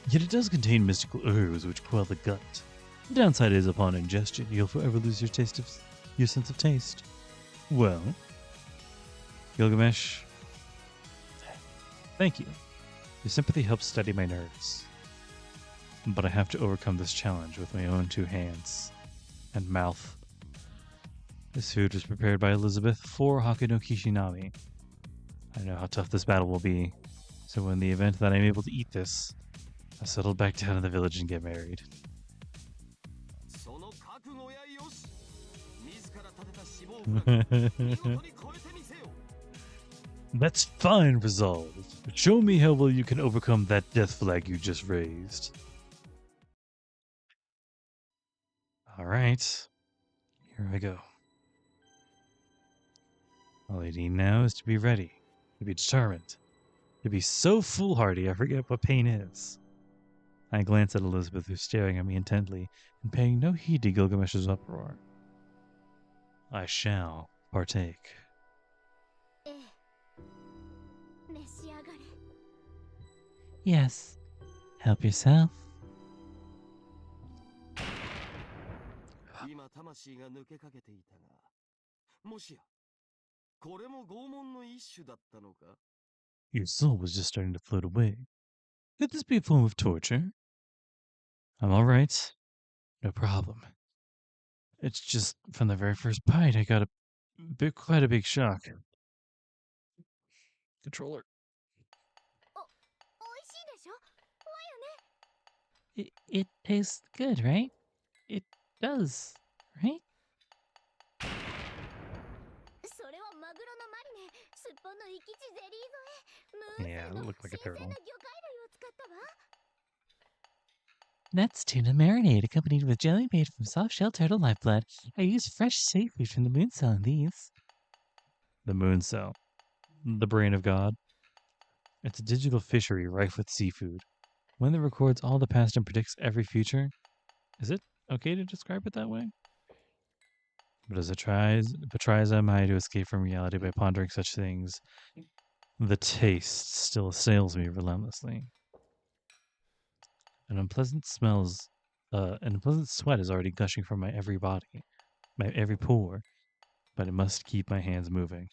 Yet it does contain mystical herbs which quell the gut. The downside is upon ingestion, you'll forever lose your sense of taste. Well, Gilgamesh, thank you. Your sympathy helps steady my nerves. But I have to overcome this challenge with my own two hands and mouth. This food was prepared by Elizabeth for Hakuno Kishinami. I know how tough this battle will be, so in the event that I'm able to eat this, I'll settle back down in the village and get married. その覚悟やよし。自ら立てた志望フラグ見事に超えてみせよ。 That's fine, resolve. Show me how well you can overcome that death flag you just raised. Alright, here I go. All I need now is to be ready, to be determined, to be so foolhardy I forget what pain is. I glance at Elizabeth, who's staring at me intently and paying no heed to Gilgamesh's uproar. I shall partake. ええ。召し上がれ。 Yes. Help yourself. 今魂が抜けかけていたが、もしやこれも拷問の一種だったのか。 Your soul was just starting to float away. Could this be a form of torture? I'm all right. No problem. It's just from the very first bite, I got quite a big shock. Controller. おいしいでしょ。わよね。 It tastes good, right? It does, right? それはマグロのマリネ、すっぽんの生き地ゼリー添え、 Yeah, it ムース looked like a の新鮮 turtle. な魚介類を使ったわ。 That's tuna marinade accompanied with jelly made from soft-shell turtle lifeblood. I use fresh seafood from the moon cell in these. The moon cell. The brain of God. It's a digital fishery rife with seafood. One that records all the past and predicts every future. Is it okay to describe it that way? But tries am I to escape from reality by pondering such things, the taste still assails me relentlessly. An unpleasant sweat is already gushing from my every pore, but I must keep my hands moving.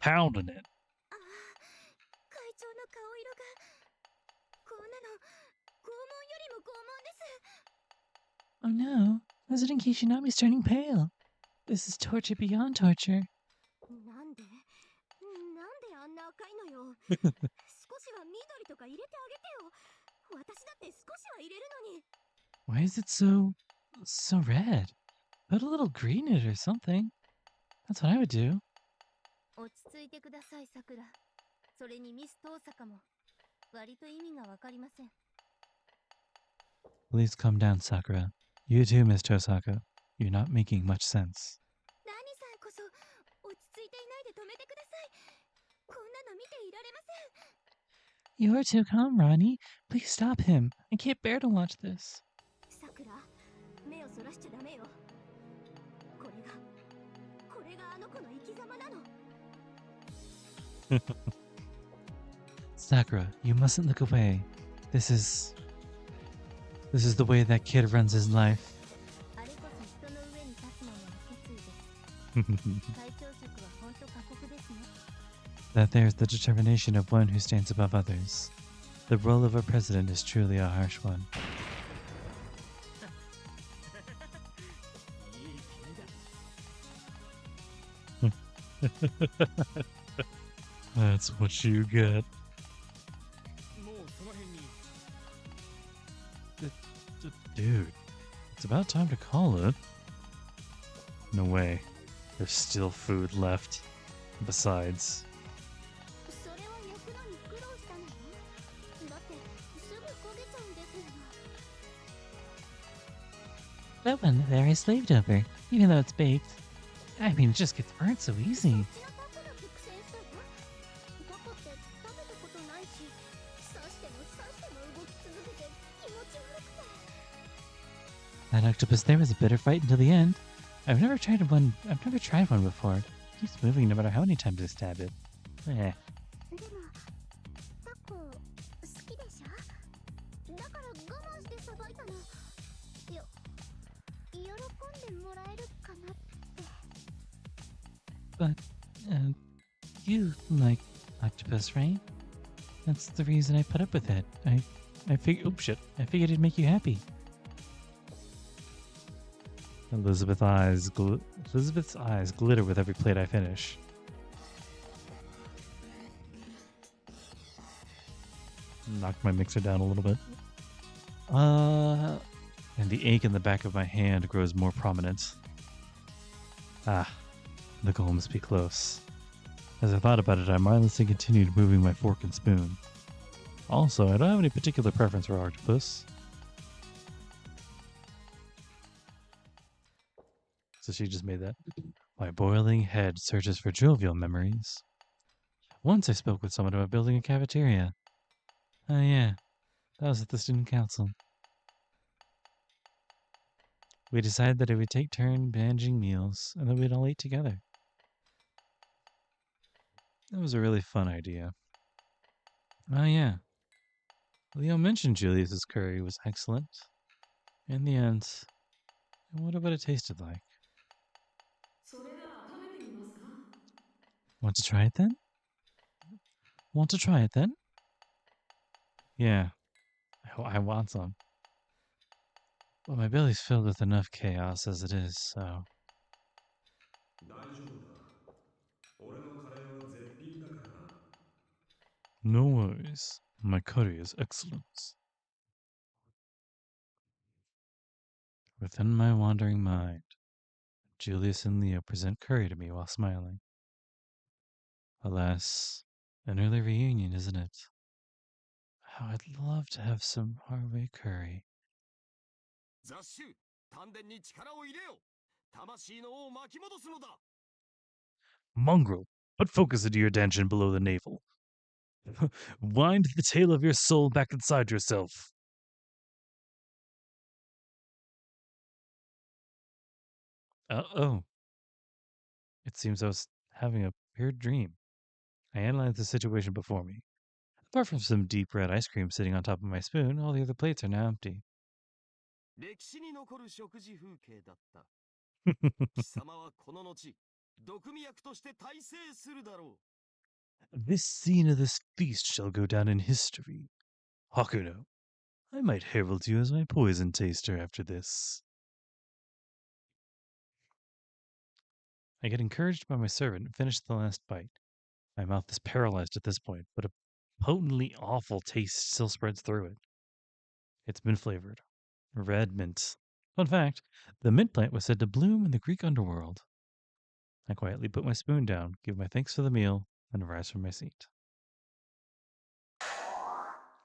Pounding it. ああ、会長の顔色が。こんなの拷問よりも拷問です。 Oh no, President Kishinami's turning pale. This is torture beyond torture. なんであんな赤いのよ。少しは緑とか入れてあげてよ。私だって少しは入れるのに。 Why is it so red? Put a little green in it or something. That's what I would do. 落ち着いてください、さくら。それにミス遠坂も。割と意味がわかりません。 Please calm down, Sakura. You too, Miss Tosaka. You're not making much sense. 何さんこそ落ち着いていないで止めてください。こんなの見ていられません。 You're too calm, Ronnie. Please stop him. I can't bear to watch this. さくら、目をそらしちゃダメよ。これがあの子の生き様なの。 Sakura, you mustn't look away. This is the way that kid runs his life. あれこそ人の上に立つ者の権 That there's the determination of one who stands above others. The role of a president is truly a harsh one. That's what you get. Dude, it's about time to call it. No way. There's still food left. Besides, That one there is slaved over, even though it's baked. I mean, it just gets burnt so easy. That octopus there was a bitter fight until the end. I've never tried one before. It keeps moving no matter how many times I stab it. Eh. But, you like octopus, right? That's the reason I put up with it. I figured it'd make you happy. Elizabeth's eyes glitter with every plate I finish. Knock my mixer down a little bit. And the ache in the back of my hand grows more prominent. Ah, the goal must be close. As I thought about it, I mindlessly continued moving my fork and spoon. Also, I don't have any particular preference for octopus. So she just made that. My boiling head searches for jovial memories. Once I spoke with someone about building a cafeteria. Oh yeah, that was at the student council. We decided that it would take turn managing meals and that we'd all eat together. That was a really fun idea. Oh yeah. Leo mentioned Julius's curry was excellent. In the end, I wonder what it tasted like. Want to try it then? Want to try it then? Yeah, I want some. But my belly's filled with enough chaos as it is, so... No worries. My curry is excellent. Within my wandering mind, Julius and Leo present curry to me while smiling. Alas, an early reunion, isn't it? How I'd love to have some Harvey curry. 雑種丹田に力を入れよ魂の王を巻き戻すのだ Mongrel, put focus into your dungeon below the navel. Wind the tail of your soul back inside yourself. Oh. It seems I was having a weird dream. I analyzed the situation before me. Apart from some deep red ice cream sitting on top of my spoon, all the other plates are now empty. 歴史に残る食事風景だった貴様はこの後毒味役として大成するだろう This scene of this feast shall go down in history. Hakuno, I might herald you as my poison taster after this. I get encouraged by my servant and finish the last bite. My mouth is paralyzed at this point, but a potently awful taste still spreads through it. It's been flavored. Red mint. Fun fact, the mint plant was said to bloom in the Greek underworld. I quietly put my spoon down, give my thanks for the meal, and rise from my seat.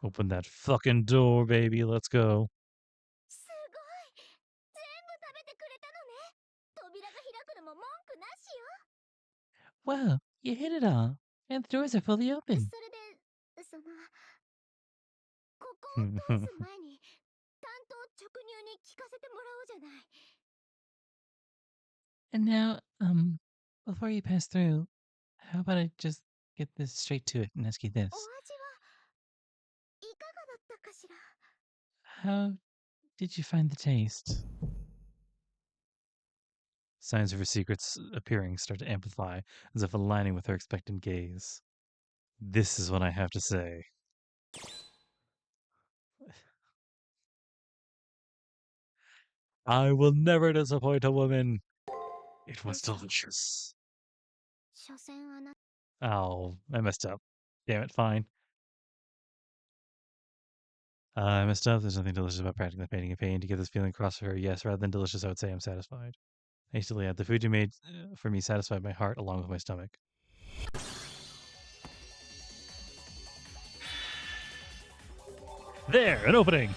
Open that fucking door, baby. Let's go. すごい全部食べてくれたのね扉が開くのも文句なしよ Wow, you hit it all. And the doors are fully そ open. れでここを通す前に担当直入に聞かせてもらおうじゃない And now, before you pass through, how about I just get this straight to it and ask you this? お味はいかがだったかしら How did you find the taste? Signs of her secrets appearing start to amplify, as if aligning with her expectant gaze. This is what I have to say. I will never disappoint a woman. It was delicious. 所詮あな Oh, I messed up. Damn it, fine. I messed up. There's nothing delicious about practically painting a pain. To get this feeling across to her, yes, rather than delicious, I would say I'm satisfied. Hastily add, the food you made for me satisfied my heart along with my stomach. There, an opening!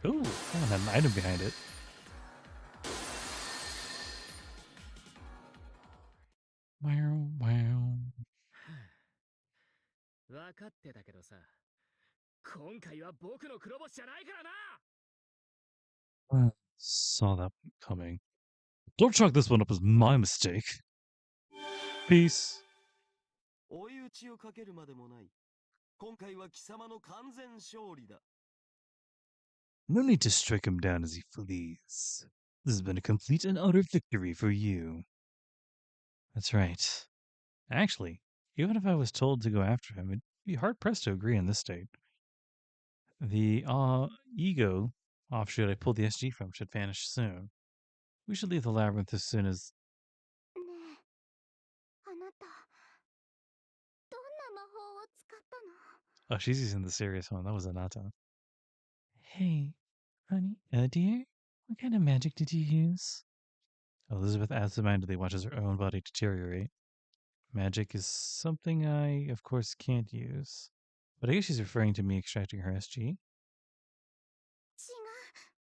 Ooh, that one had an item behind it. 分かってたけどさ、今回は僕の黒星じゃないからな。Saw that coming. Don't chalk this one up as my mistake. Peace. 追い打ちをかけるまでもない。今回は貴様の完全勝利だ。No need to strike him down as he flees. This has been a complete and utter victory for you. That's right. Actually, even if I was told to go after him, it'd be hard-pressed to agree in this state. The ego offshoot I pulled the SG from should vanish soon. We should leave the labyrinth as soon as... ねえ、あなた、どんな魔法を使ったの？ Oh, she's using the serious one. That was Anata. Hey, honey, dear, what kind of magic did you use? Elizabeth absentmindedly watches her own body deteriorate. Magic is something I, of course, can't use. But I guess she's referring to me extracting her SG? 違う、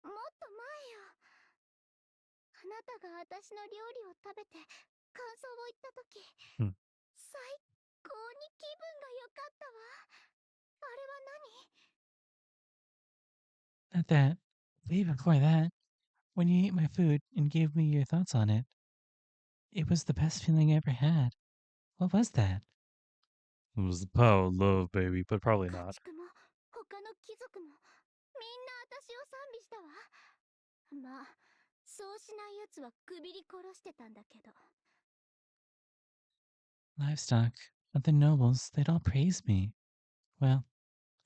もっと前よ。あなたが私の料理を食べて感想を言ったとき、Hmm. 最高に気分が良かったわ。あれは何？ Not that. Way before that, when you ate my food and gave me your thoughts on it, it was the best feeling I ever had. What was that? It was the power of love, baby, but probably 家 not. 畜も他の貴族もみんな私を賛美したわ。まあ、そうしない奴はくびり殺してたんだけど。 Livestock, other nobles, they'd all praise me. Well,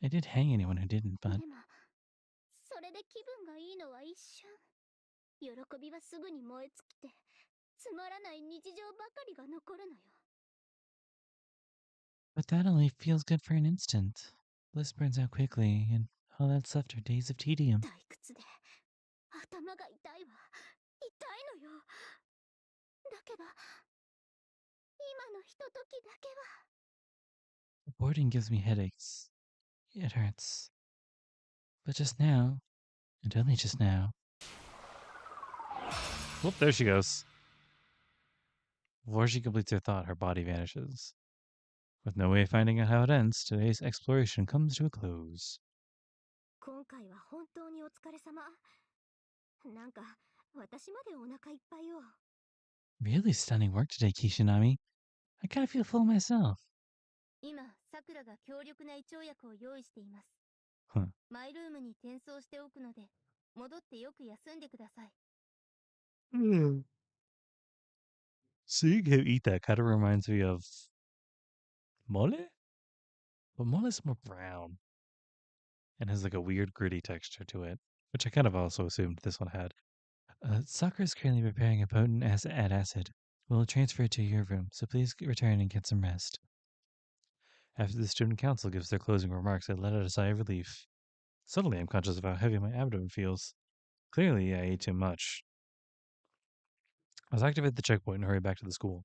I did hang anyone who didn't, but でも、それで気分がいいのは一瞬。喜びはすぐに燃え尽きて、つまらない日常ばかりが残るのよ。but that only feels good for an instant. Bliss burns out quickly, and all that's left are days of tedium. 退屈で、頭が痛いわ。痛いのよ。だけど、今のひとときだけは。 Boarding gives me headaches. It hurts. But just now, and only just now, Whoop, there she goes. Before she completes her thought, her body vanishes. With no way of finding out how it ends, today's exploration comes to a close. 今回は本当にお疲れ様。なんか、私までお腹いっぱいよ。 really stunning work today, Kishinami. I kind of feel full myself. 今、さくらが強力な胃腸薬を用意しています。Huh. マイルームに転送しておくので、戻ってよく休んでください。Seeing him eat that kind of reminds me of mole? But mole is more brown and has like a weird gritty texture to it, which I kind of also assumed this one had. Sakura is currently preparing a potent acid. We'll transfer it to your room, so please return and get some rest. After the student council gives their closing remarks, I let out a sigh of relief. Suddenly, I'm conscious of how heavy my abdomen feels. Clearly, I ate too much. Let's activate the checkpoint and hurry back to the school.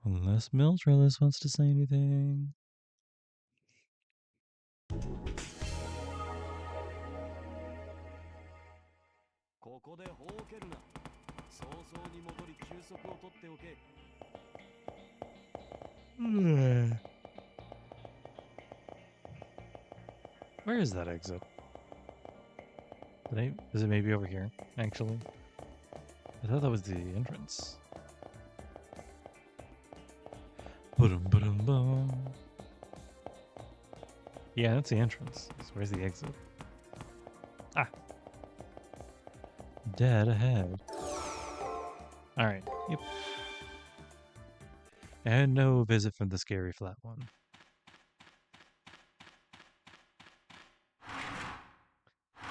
Unless Mildred wants to say anything. ここでほうけるな。早々に戻り休息を取っておけ。Where is that exit? Is it maybe over here, actually? I thought that was the entrance. Ba-dum-ba-dum-bum. Yeah, that's the entrance. So where's the exit? Ah. Dead ahead. Alright, yep. And no visit from the scary flat one.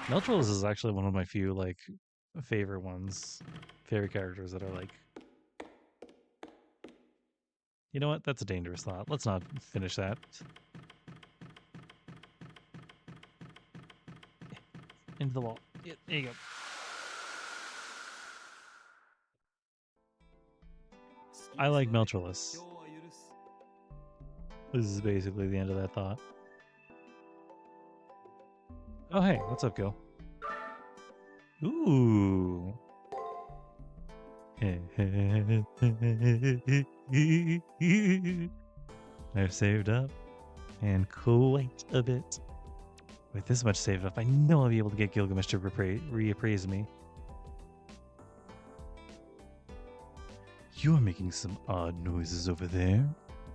Meltrose is actually one of my few, like, favorite ones. Favorite characters that are like... You know what? That's a dangerous thought. Let's not finish that. Into the wall. Yeah, there you go. I like Meltrolus. This is basically the end of that thought. Oh, hey, what's up, Gil? Ooh. I've saved up, and quite a bit. With this much saved up, I know I'll be able to get Gilgamesh to reappraise me. You're making some odd noises over there.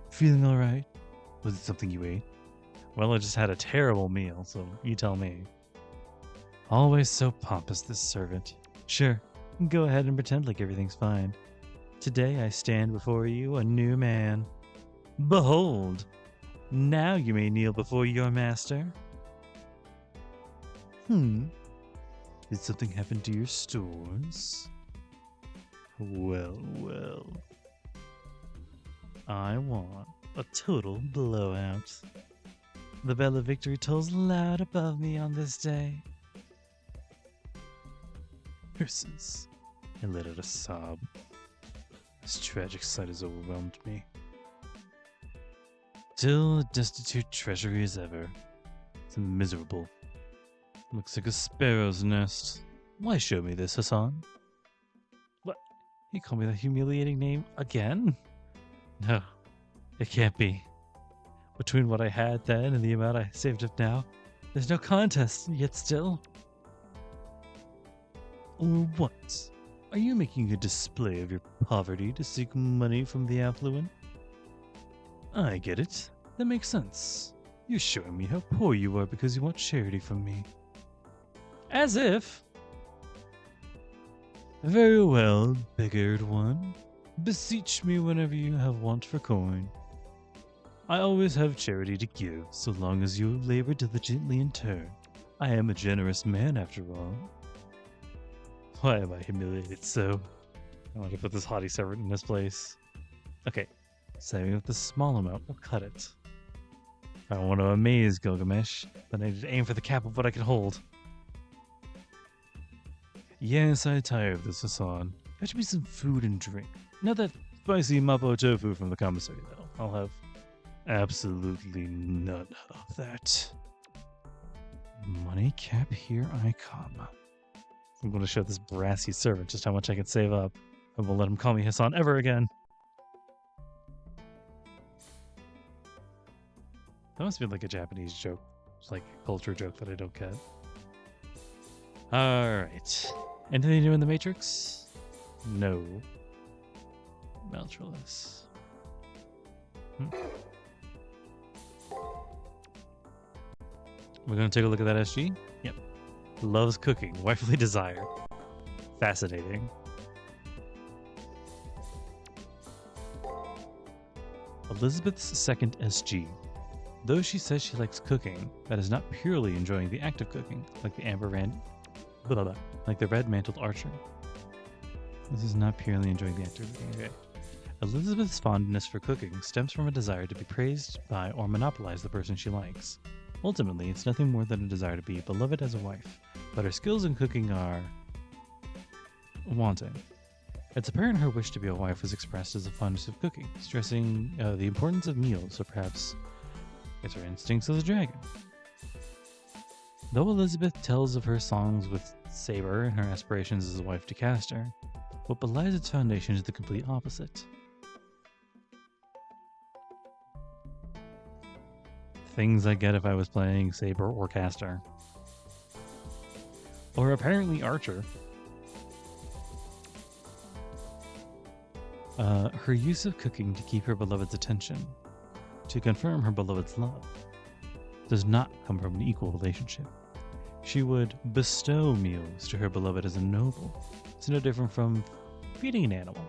Feeling alright? Was it something you ate? Well, I just had a terrible meal, so you tell me. Always so pompous, this servant. Sure, go ahead and pretend like everything's fine. Today I stand before you a new man. Behold! Now you may kneel before your master. Did something happen to your stores? Well, well. I want a total blowout. The bell of victory tolls loud above me on this day. Curses. I let out a sob. This tragic sight has overwhelmed me. Still a destitute treasury as ever. It's miserable. Looks like a sparrow's nest. Why show me this, Hassan? What? You call me that humiliating name again? No, it can't be. Between what I had then and the amount I saved up now, there's no contest, yet still. Or what? Are you making a display of your poverty to seek money from the affluent? I get it. That makes sense. You're showing me how poor you are because you want charity from me. As if. Very well, beggared one. Beseech me whenever you have want for coin. I always have charity to give, so long as you labor diligently in turn. I am a generous man, after all. Why am I humiliated so? I want to put this haughty servant in his place. Okay, saving up the small amount will cut it. I don't want to amaze Gilgamesh, then I need to aim for the cap of what I can hold. Yes, I'm tired of this, Hassan. Fetch me some food and drink. Not that spicy mapo tofu from the commissary, though. I'll have absolutely none of that. Money cap, here I come. I'm going to show this brassy servant just how much I can save up. I won't let him call me Hassan ever again. That must be like a Japanese joke. It's like a culture joke that I don't get. Alright. Anything new in the Matrix? No. Meltrolus. We're going to take a look at that SG? Yep. Loves cooking. Wifely desire. Fascinating. Elizabeth's second SG. Though she says she likes cooking, that is not purely enjoying the act of cooking, like the red-mantled archer. This is not purely enjoying the act of cooking. Okay. Elizabeth's fondness for cooking stems from a desire to be praised by or monopolize the person she likes. Ultimately, it's nothing more than a desire to be beloved as a wife, but her skills in cooking are wanting. It's apparent her wish to be a wife was expressed as a fondness of cooking, stressing the importance of meals, or perhaps it's her instincts as a dragon. Though Elizabeth tells of her songs with Saber and her aspirations as a wife to Castor, what belies its foundation is the complete opposite. things I get if I was playing Saber or Caster. Or apparently Archer. Her use of cooking to keep her beloved's attention, to confirm her beloved's love, does not come from an equal relationship. She would bestow meals to her beloved as a noble. It's no different from feeding an animal.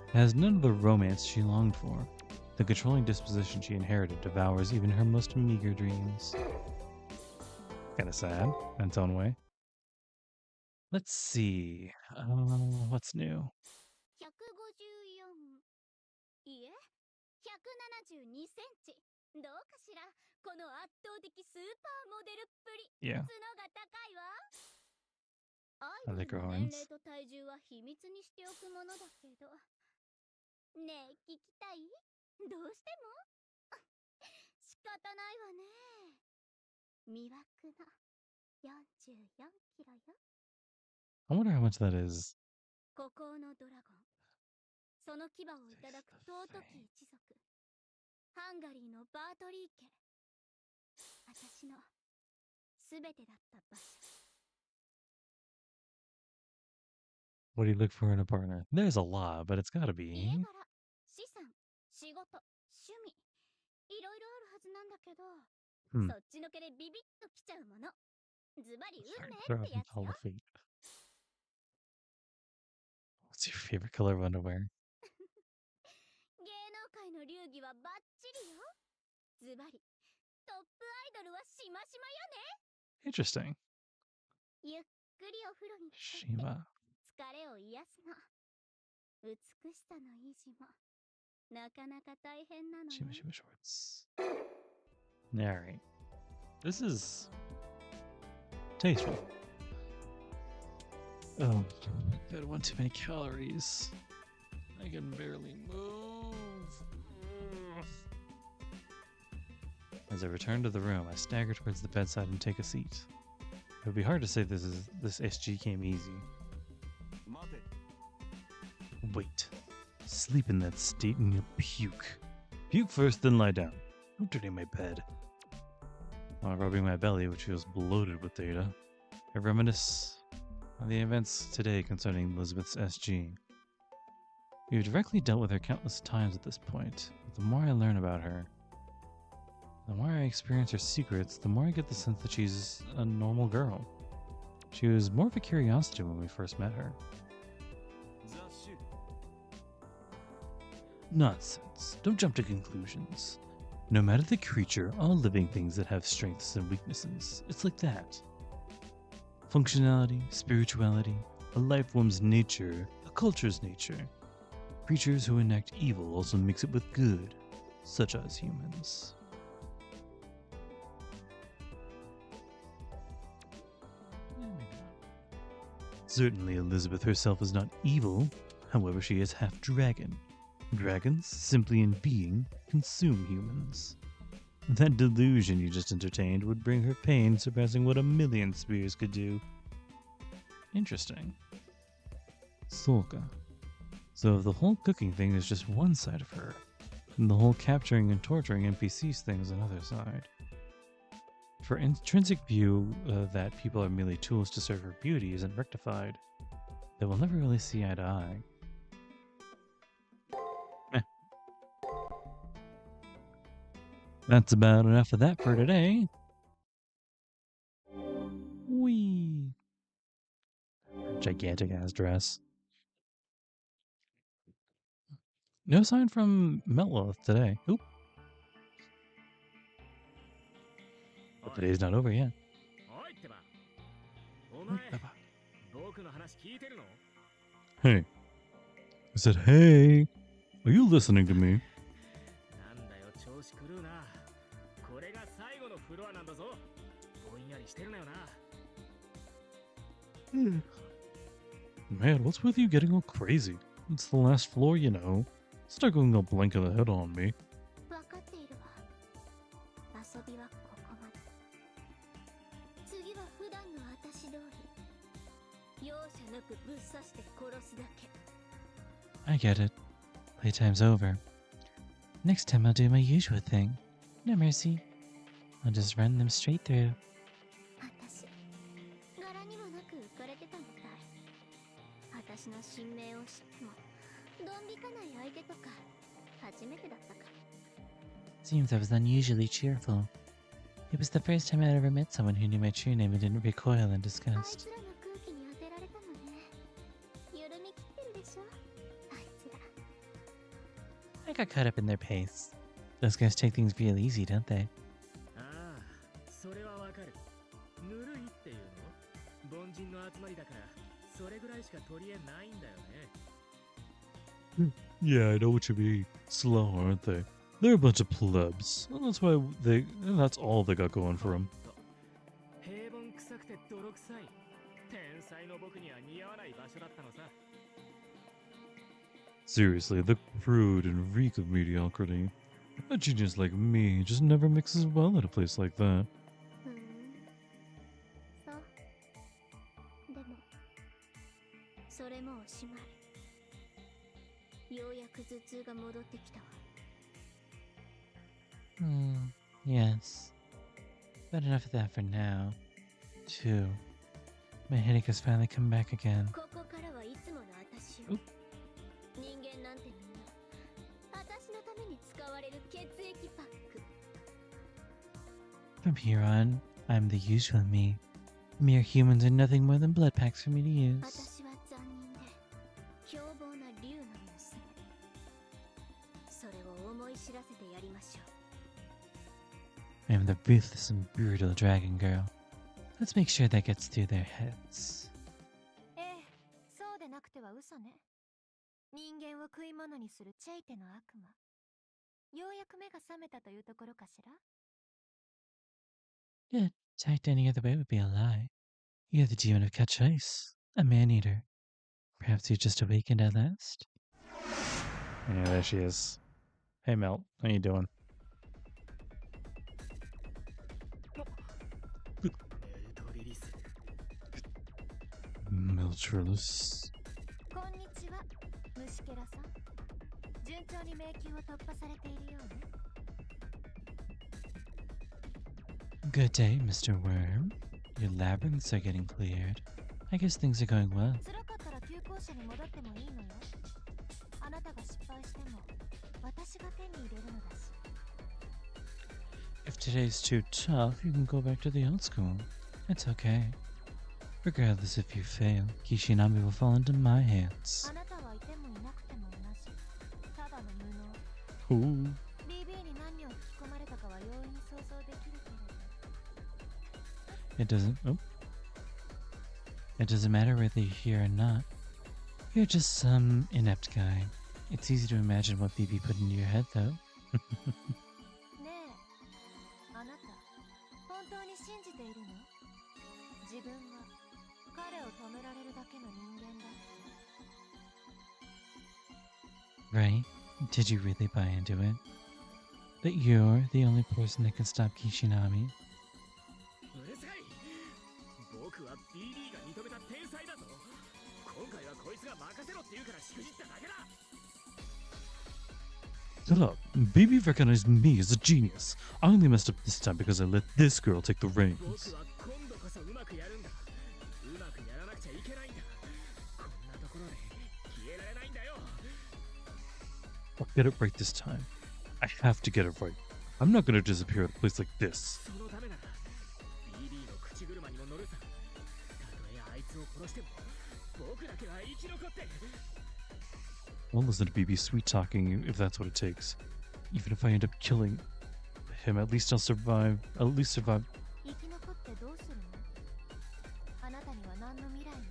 It has none of the romance she longed for. The controlling disposition she inherited devours even her most meager dreams. Kinda sad in its own way. Let's see. What's new? 154いえ172センチどうかしらこの圧倒的スーパーモデルっぷり Yeah, 角が高いわア I イ like ド her ルの年 horns. 齢と体重は秘密にしておくものだけどねえ聞きたいどうしても仕方ないわね魅惑の44キロよ I wonder how much that is. 孤高のドラゴンその牙をいただく尊き一族ハンガリーのバートリー家私のすべてだった場所 What do you look for in a partner? There's a lot, but it's gotta 家 be. 柄資産仕事趣味いろいろあるはずなんだけど、Hmm. そっちのけでビビッときちゃうものズバリ運命 Throw って out やつ all よ the fate. What's your favorite color of underwear? 芸能界の流儀はバッチリよズバリトップアイドルはしましまよね Interesting. ゆっくりお風呂に浸かって Shima. 疲れを癒すの美しさの維持もなかなか大変なのよ Shima Shima shorts. Alright. This is tasteful. Oh, I had one too many calories. I can barely move. As I return to the room, I stagger towards the bedside and take a seat. It would be hard to say this SG came easy. 待て Wait. Sleep in that state and you'll puke. Puke first, then lie down. Don't dirty my bed. While rubbing my belly, which feels bloated with data, I reminisce on the events today concerning Elizabeth's SG. We've directly dealt with her countless times at this point, but the more I learn about her, the more I experience her secrets, the more I get the sense that she's a normal girl. She was more of a curiosity when we first met her. 雑種 Nonsense. Don't jump to conclusions. No matter the creature, all living things that have strengths and weaknesses, it's like that. Functionality, spirituality, a life form's nature, a culture's nature. Creatures who enact evil also mix it with good, such as humans. Certainly Elizabeth herself is not evil, however she is half dragon. Dragons, simply in being, consume humans. That delusion you just entertained would bring her pain surpassing what 1,000,000 spears could do. Interesting. Solka. So if the whole cooking thing is just one side of her, and the whole capturing and torturing NPCs thing is another side. If her intrinsic view that people are merely tools to serve her beauty isn't rectified, then we'll never really see eye to eye. That's about enough of that for today. Whee! Gigantic ass dress. No sign from Meltloth today. Oop. But the day's not over yet. おいってばお前僕の話聞いてるの Hey. I said, hey. Are you listening to me? なんだよ調子狂うなこれが最後のフロアなんだぞぼんやりしてるなよな Man, what's with you getting all crazy? It's the last floor, you know. Start going all blank in the head on me. 分かっているわ遊びはここまで次は普段の私通り容赦なくぶっ刺して殺すだけ I get it. Playtime's over. Next time I'll do my usual thing. No mercy. I'll just run them straight through. 私柄にもなく浮かれてたみたい。私の新名を知ってもドン引かない相手とか初めてだったから。 Seems I was unusually cheerful. It was the first time I'd ever met someone who knew my true name and didn't recoil in あい disgust. つらの空気に当てられたのね。緩みきってるでしょあいつら。 I got caught up in their pace. Those guys take things real easy, don't they? ああ、それはわかる。ぬるいっていうの？凡人の集まりだから、それぐらいしか取り柄ないんだよね。 Yeah, I know what you mean. Slow, aren't they? They're a bunch of plebs. And that's all they got going for them. 平凡臭くて泥臭い。天才の僕には似合わない場所だったのさ。 Seriously, the crude and reek of mediocrity. A genius like me just never mixes well at a place like that. ふーん。そう。でもそれもおしまい。ようやく頭痛が戻ってきたわ。 Yes. But enough of that for now. 2. My headache has finally come back again. ここからはいつもの私よ。人間なんてみんな私のために使われる血液パック。 From here on, I'm the usual me. Mere humans are nothing more than blood packs for me to use. 私は残忍で凶暴な竜の娘。それを思い知らせてやりましょう。 I am the ruthless and brutal dragon girl. Let's make sure that gets through their heads. ええ、そうでなくては嘘ね。人間を食い物にするチェイテの悪魔。ようやく目が覚めたというところかしら。 Yeah, typed any other way would be a lie. You're the demon of Countess, a man-eater. Perhaps you just awakened at last? Yeah, there she is. Hey, Melt. How you doing? Miltrus. こんにちは、虫けらさん。順調に迷宮を突破されているようね。 Good day, Mr. Worm. Your labyrinths are getting cleared. I guess things are going well. 辛かったら旧校舎に戻ってもいいのよ。あなたが失敗しても私が手に入れるのだし。 If today's too tough, you can go back to the old school. It's okay. Regardless if you fail, Kishinami will fall into my hands. あなたはいてもいなくても同じ。ただの無能。Ooh. BB に何を吹き込まれたかは容易に想像できるけれど。 It doesn't matter whether you're here or not. You're just some inept guy. It's easy to imagine what BB put into your head, though. ねえ、あなた、本当に信じているの？自分は彼を止められるだけの人間だ。 Right? Did you really buy into it? That you're the only person that can stop Kishinami? うるさい。僕は BD が認めた天才だぞ。今回はこいつが任せろって言うからしくじっただけだ。 Shut up. BB recognized me as a genius. I only messed up this time because I let this girl take the 僕 reins. は今度こそうまくやるんだ。うまくやらなくちゃいけないんだ。こんなところで消えられないんだよ。 I'll get it right this time. I have to get it right. I'm not gonna disappear at a place like this. そのためなら BD の口車にも乗るさ。たとえあいつを殺しても僕だけは生き残って。 I'll listen to BB sweet talking if that's what it takes. Even if I end up killing him, at least I'll survive. I'll at least survive. 生き残ってどうするの？あなたには何の未来もない。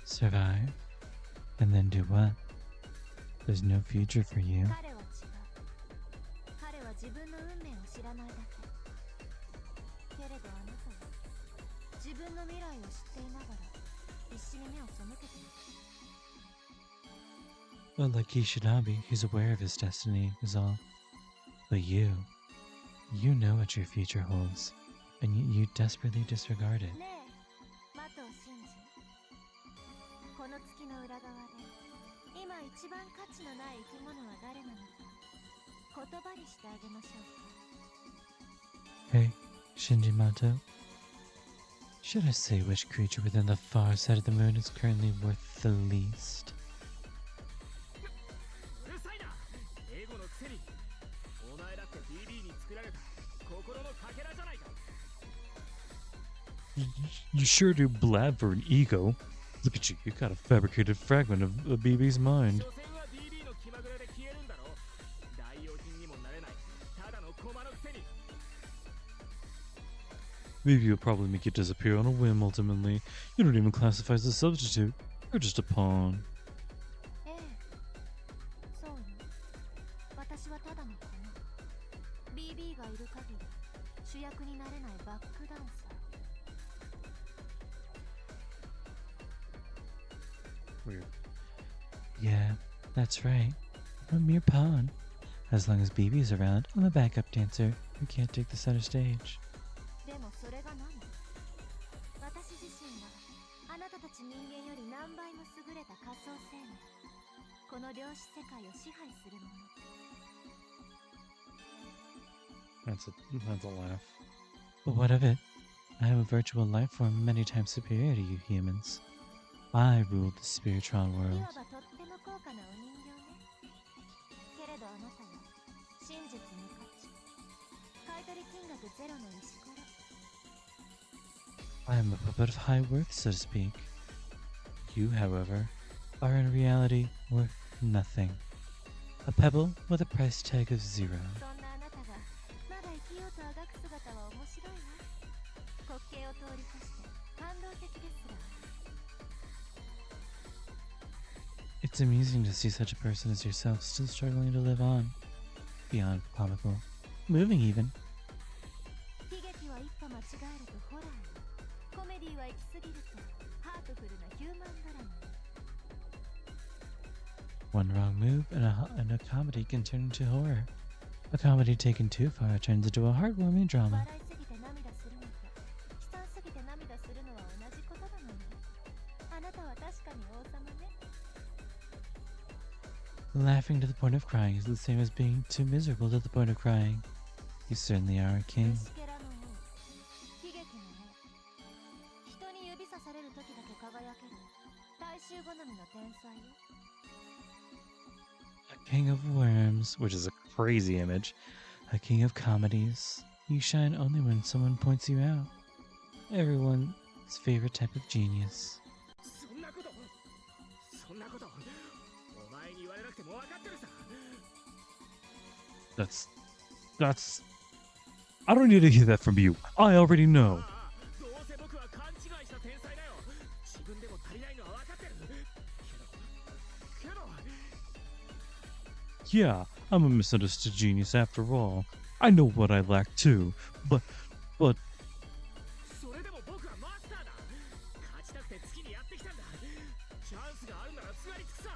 Survive? And then do what? There's no future for you. 彼は違う。彼は自分の運命を知らないだけ。けれどあなたは自分の未来を知っていながら必死に目を背けている。 Well, like Kishinami, he's aware of his destiny, is all. But you know what your future holds, and yet you desperately disregard it. ねえ、マトを信じ。この月の裏側で今一番価値のない生き物は誰なのか言葉にしてあげましょうか。Hey, Shinji Mato. Should I say which creature within the far side of the moon is currently worth the least? うるさいな英語のくせにお前だって BB に作られた心のかけらじゃないか You sure do blab for an ego. Look at you, you got a fabricated fragment of BB's mind. 所詮は BB の気まぐれで消えるんだろ代用品にもなれないただの駒のくせに BB will probably make you disappear on a whim ultimately. You don't even classify as a substitute. You're just a pawn. ええそうよ私はただの子ね BB がいる限り主役になれないバックダンサー Weird. Yeah, that's right. I'm a mere pawn. As long as BB's around, I'm a backup dancer who can't take the center stage. でもそれが何私自身はあなたたち人間より何倍も優れた仮想生命この量子世界を支配するもの That's a laugh. But what of it? I am a virtual life form many times superior to you humans. I rule the Spiritron い world. わばとっても高価なお人形ねけれどあなたは真実無価値買取金額ゼロの石ころ I am a puppet of high worth, so to speak. You, however, are in reality worth nothing. A pebble with a price tag of 0. そんなあなたがまだ生きようとあがく姿は面白いわ滑稽を通り越して感動的ですら It's amusing to see such a person as yourself still struggling to live on. Beyond comical. Moving even. 悲劇は一歩間違えるとホラーにコメディは行き過ぎるとハートフルなヒューマンドラマに One wrong move and a comedy can turn into horror. A comedy taken too far turns into a heartwarming drama. 笑いすぎて涙するのと悲惨すぎて涙するのは同じことなのよあなたは確かに王様ね Laughing to the point of crying is the same as being too miserable to the point of crying. You certainly are a king. 虫けらの王悲劇の王人に指さされる時だけ輝ける大衆好みの天才よ A king of worms, which is a crazy image. A king of comedies. You shine only when someone points you out. Everyone's favorite type of genius. そんなことお前に言われなくても分かってるさ That's I don't need to hear that from you. I already know. ああどうせ僕は勘違いした天才だよ自分でも足りないのは分かってるけど Yeah, I'm a misunderstood genius after all. I know what I lack too, but それでも僕はマスターだ勝ちたくて月にやってきたんだチャンスがあるならすがりつくさ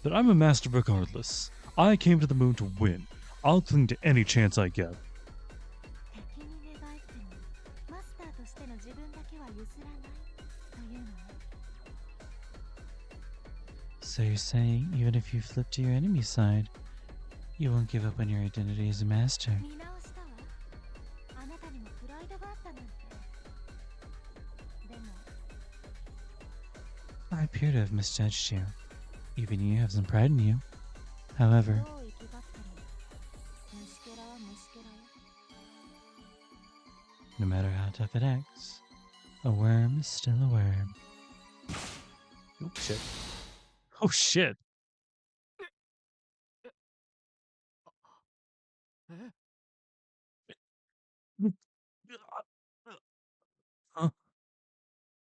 but I'm a master regardless. I came to the moon to win. I'll cling to any chance I get. 敵に寝返ってもマスターとしての自分だけは譲らないというのね So you're saying even if you flip to your enemy's side, you won't give up on your identity as a master? 見直したわあなたにもプライドがあったなんてでも I appear to have misjudged you. Even you have some pride in you. However, どう生きがっても虫けらは虫けらよ no matter how tough it acts, a worm is still a worm. Oh shit. Oh shit.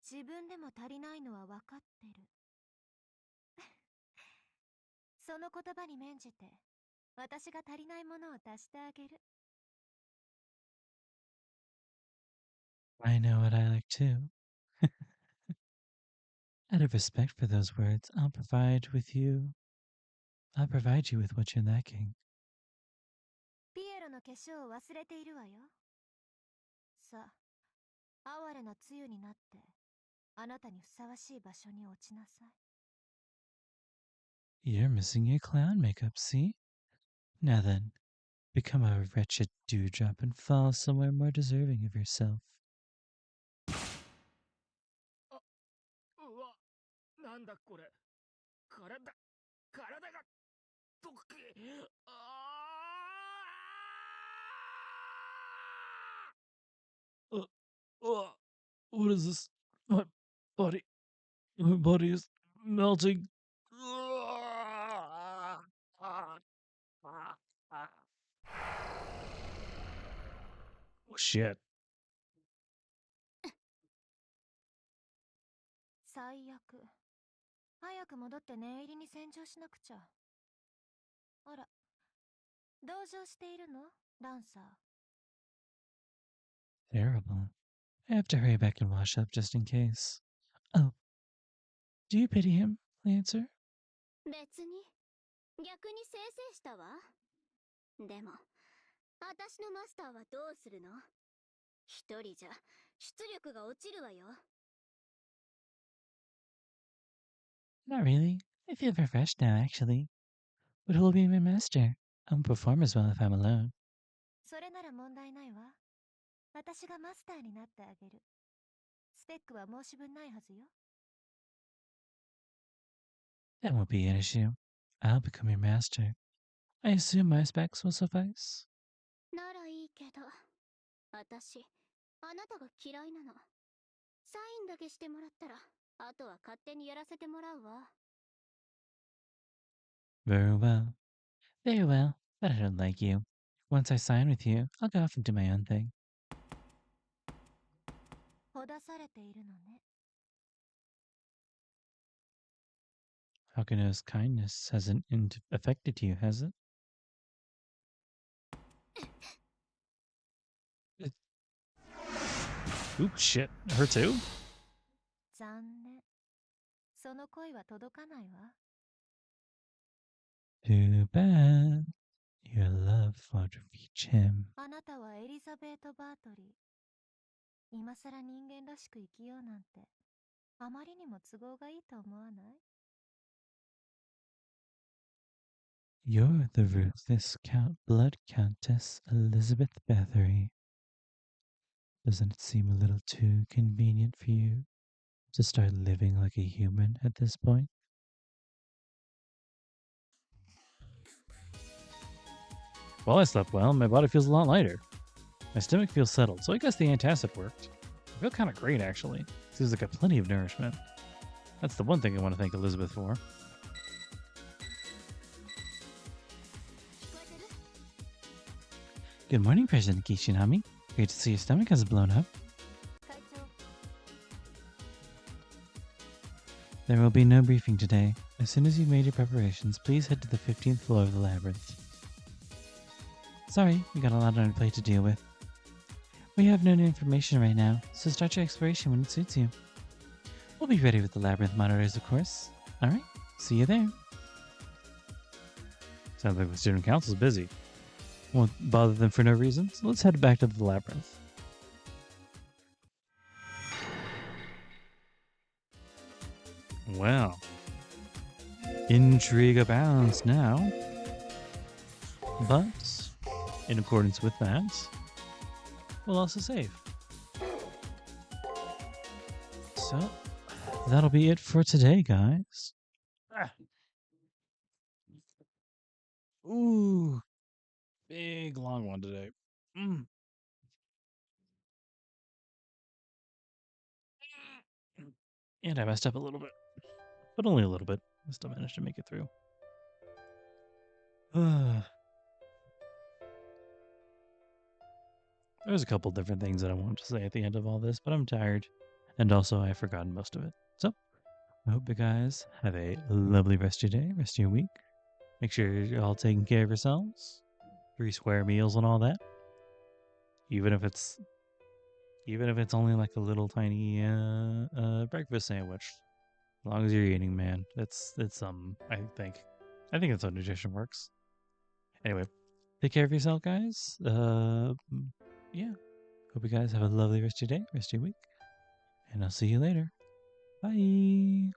自分でも足りないのは分かってるその言葉に免じて私が足りないものを足してあげる I know what I like too. Out of respect for those words, I'll provide you with what you're lacking. ピエロの化粧を忘れているわよさあ哀れな露になってあなたにふさわしい場所に落ちなさい You're missing your clown makeup, see? Now then, become a wretched dewdrop and fall somewhere more deserving of yourself. うわ、なんだこれ。体が溶け。What is this? My body. My body is melting. Oh shit. 最悪。早く戻って念入りに洗浄しなくちゃ。あら、同情しているのランサー。Terrible. I have to hurry back and wash up just in case. Oh. Do you pity him, Lancer? 別に。逆にせいせいしたわ。でも、私のマスターはどうするの？一人じゃ出力が落ちるわよ。Not really. I feel refreshed now, actually. But who will be my master? I won't perform as well if I'm alone. それなら問題ないわ。私がマスターになってあげる。スペックは申し分ないはずよ。That won't be an issue. I'll become your master. I assume my specs will suffice. ならいいけど、私、あなたが嫌いなの。サインだけしてもらったら、あとは勝手にやらせてもらうわ。Very well. Very well, but I don't like you. Once I sign with you, I'll go off and do my own thing. ほだされているのね。Hakuno's kindness hasn't affected you, has it? Ooh, shit. Her too? 残念。その声は届かないわ。Too bad. Your love won't reach him. あなたはエリザベート・バートリー。今さら人間らしく生きようなんて、あまりにも都合がいいと思わない？ You're the ruthless blood Countess Elizabeth Bathory. Doesn't it seem a little too convenient for you to start living like a human at this point? Well, I slept well, and my body feels a lot lighter. My stomach feels settled, so I guess the antacid worked. I feel kind of great, actually. Seems like I got plenty of nourishment. That's the one thing I want to thank Elizabeth for. Good morning, President Kishinami. Great to see your stomach hasn't blown up. 会長、 There will be no briefing today. As soon as you've made your preparations, please head to the 15th floor of the Labyrinth. Sorry, we got a lot on our plate to deal with. We have no new information right now, so start your exploration when it suits you. We'll be ready with the Labyrinth monitors, of course. Alright, see you there. Sounds like the student council's busy. Won't bother them for no reason, so let's head back to the labyrinth. Well, intrigue abounds now. But, in accordance with that, we'll also save. So, that'll be it for today, guys. Ooh, big long one today. And I messed up a little bit, but only a little bit. I still managed to make it through. There's a couple different things that I wanted to say at the end of all this, but I'm tired. And also, I've forgotten most of it. So, I hope you guys have a lovely rest of your day, rest of your week. Make sure you're all taking care of yourselves. 3 square meals and all that. Even if it's only like a little tiny breakfast sandwich. As long as you're eating, man. It's I think that's how nutrition works. Anyway, take care of yourself, guys. Yeah. Hope you guys have a lovely rest of your day, rest of your week. And I'll see you later. Bye.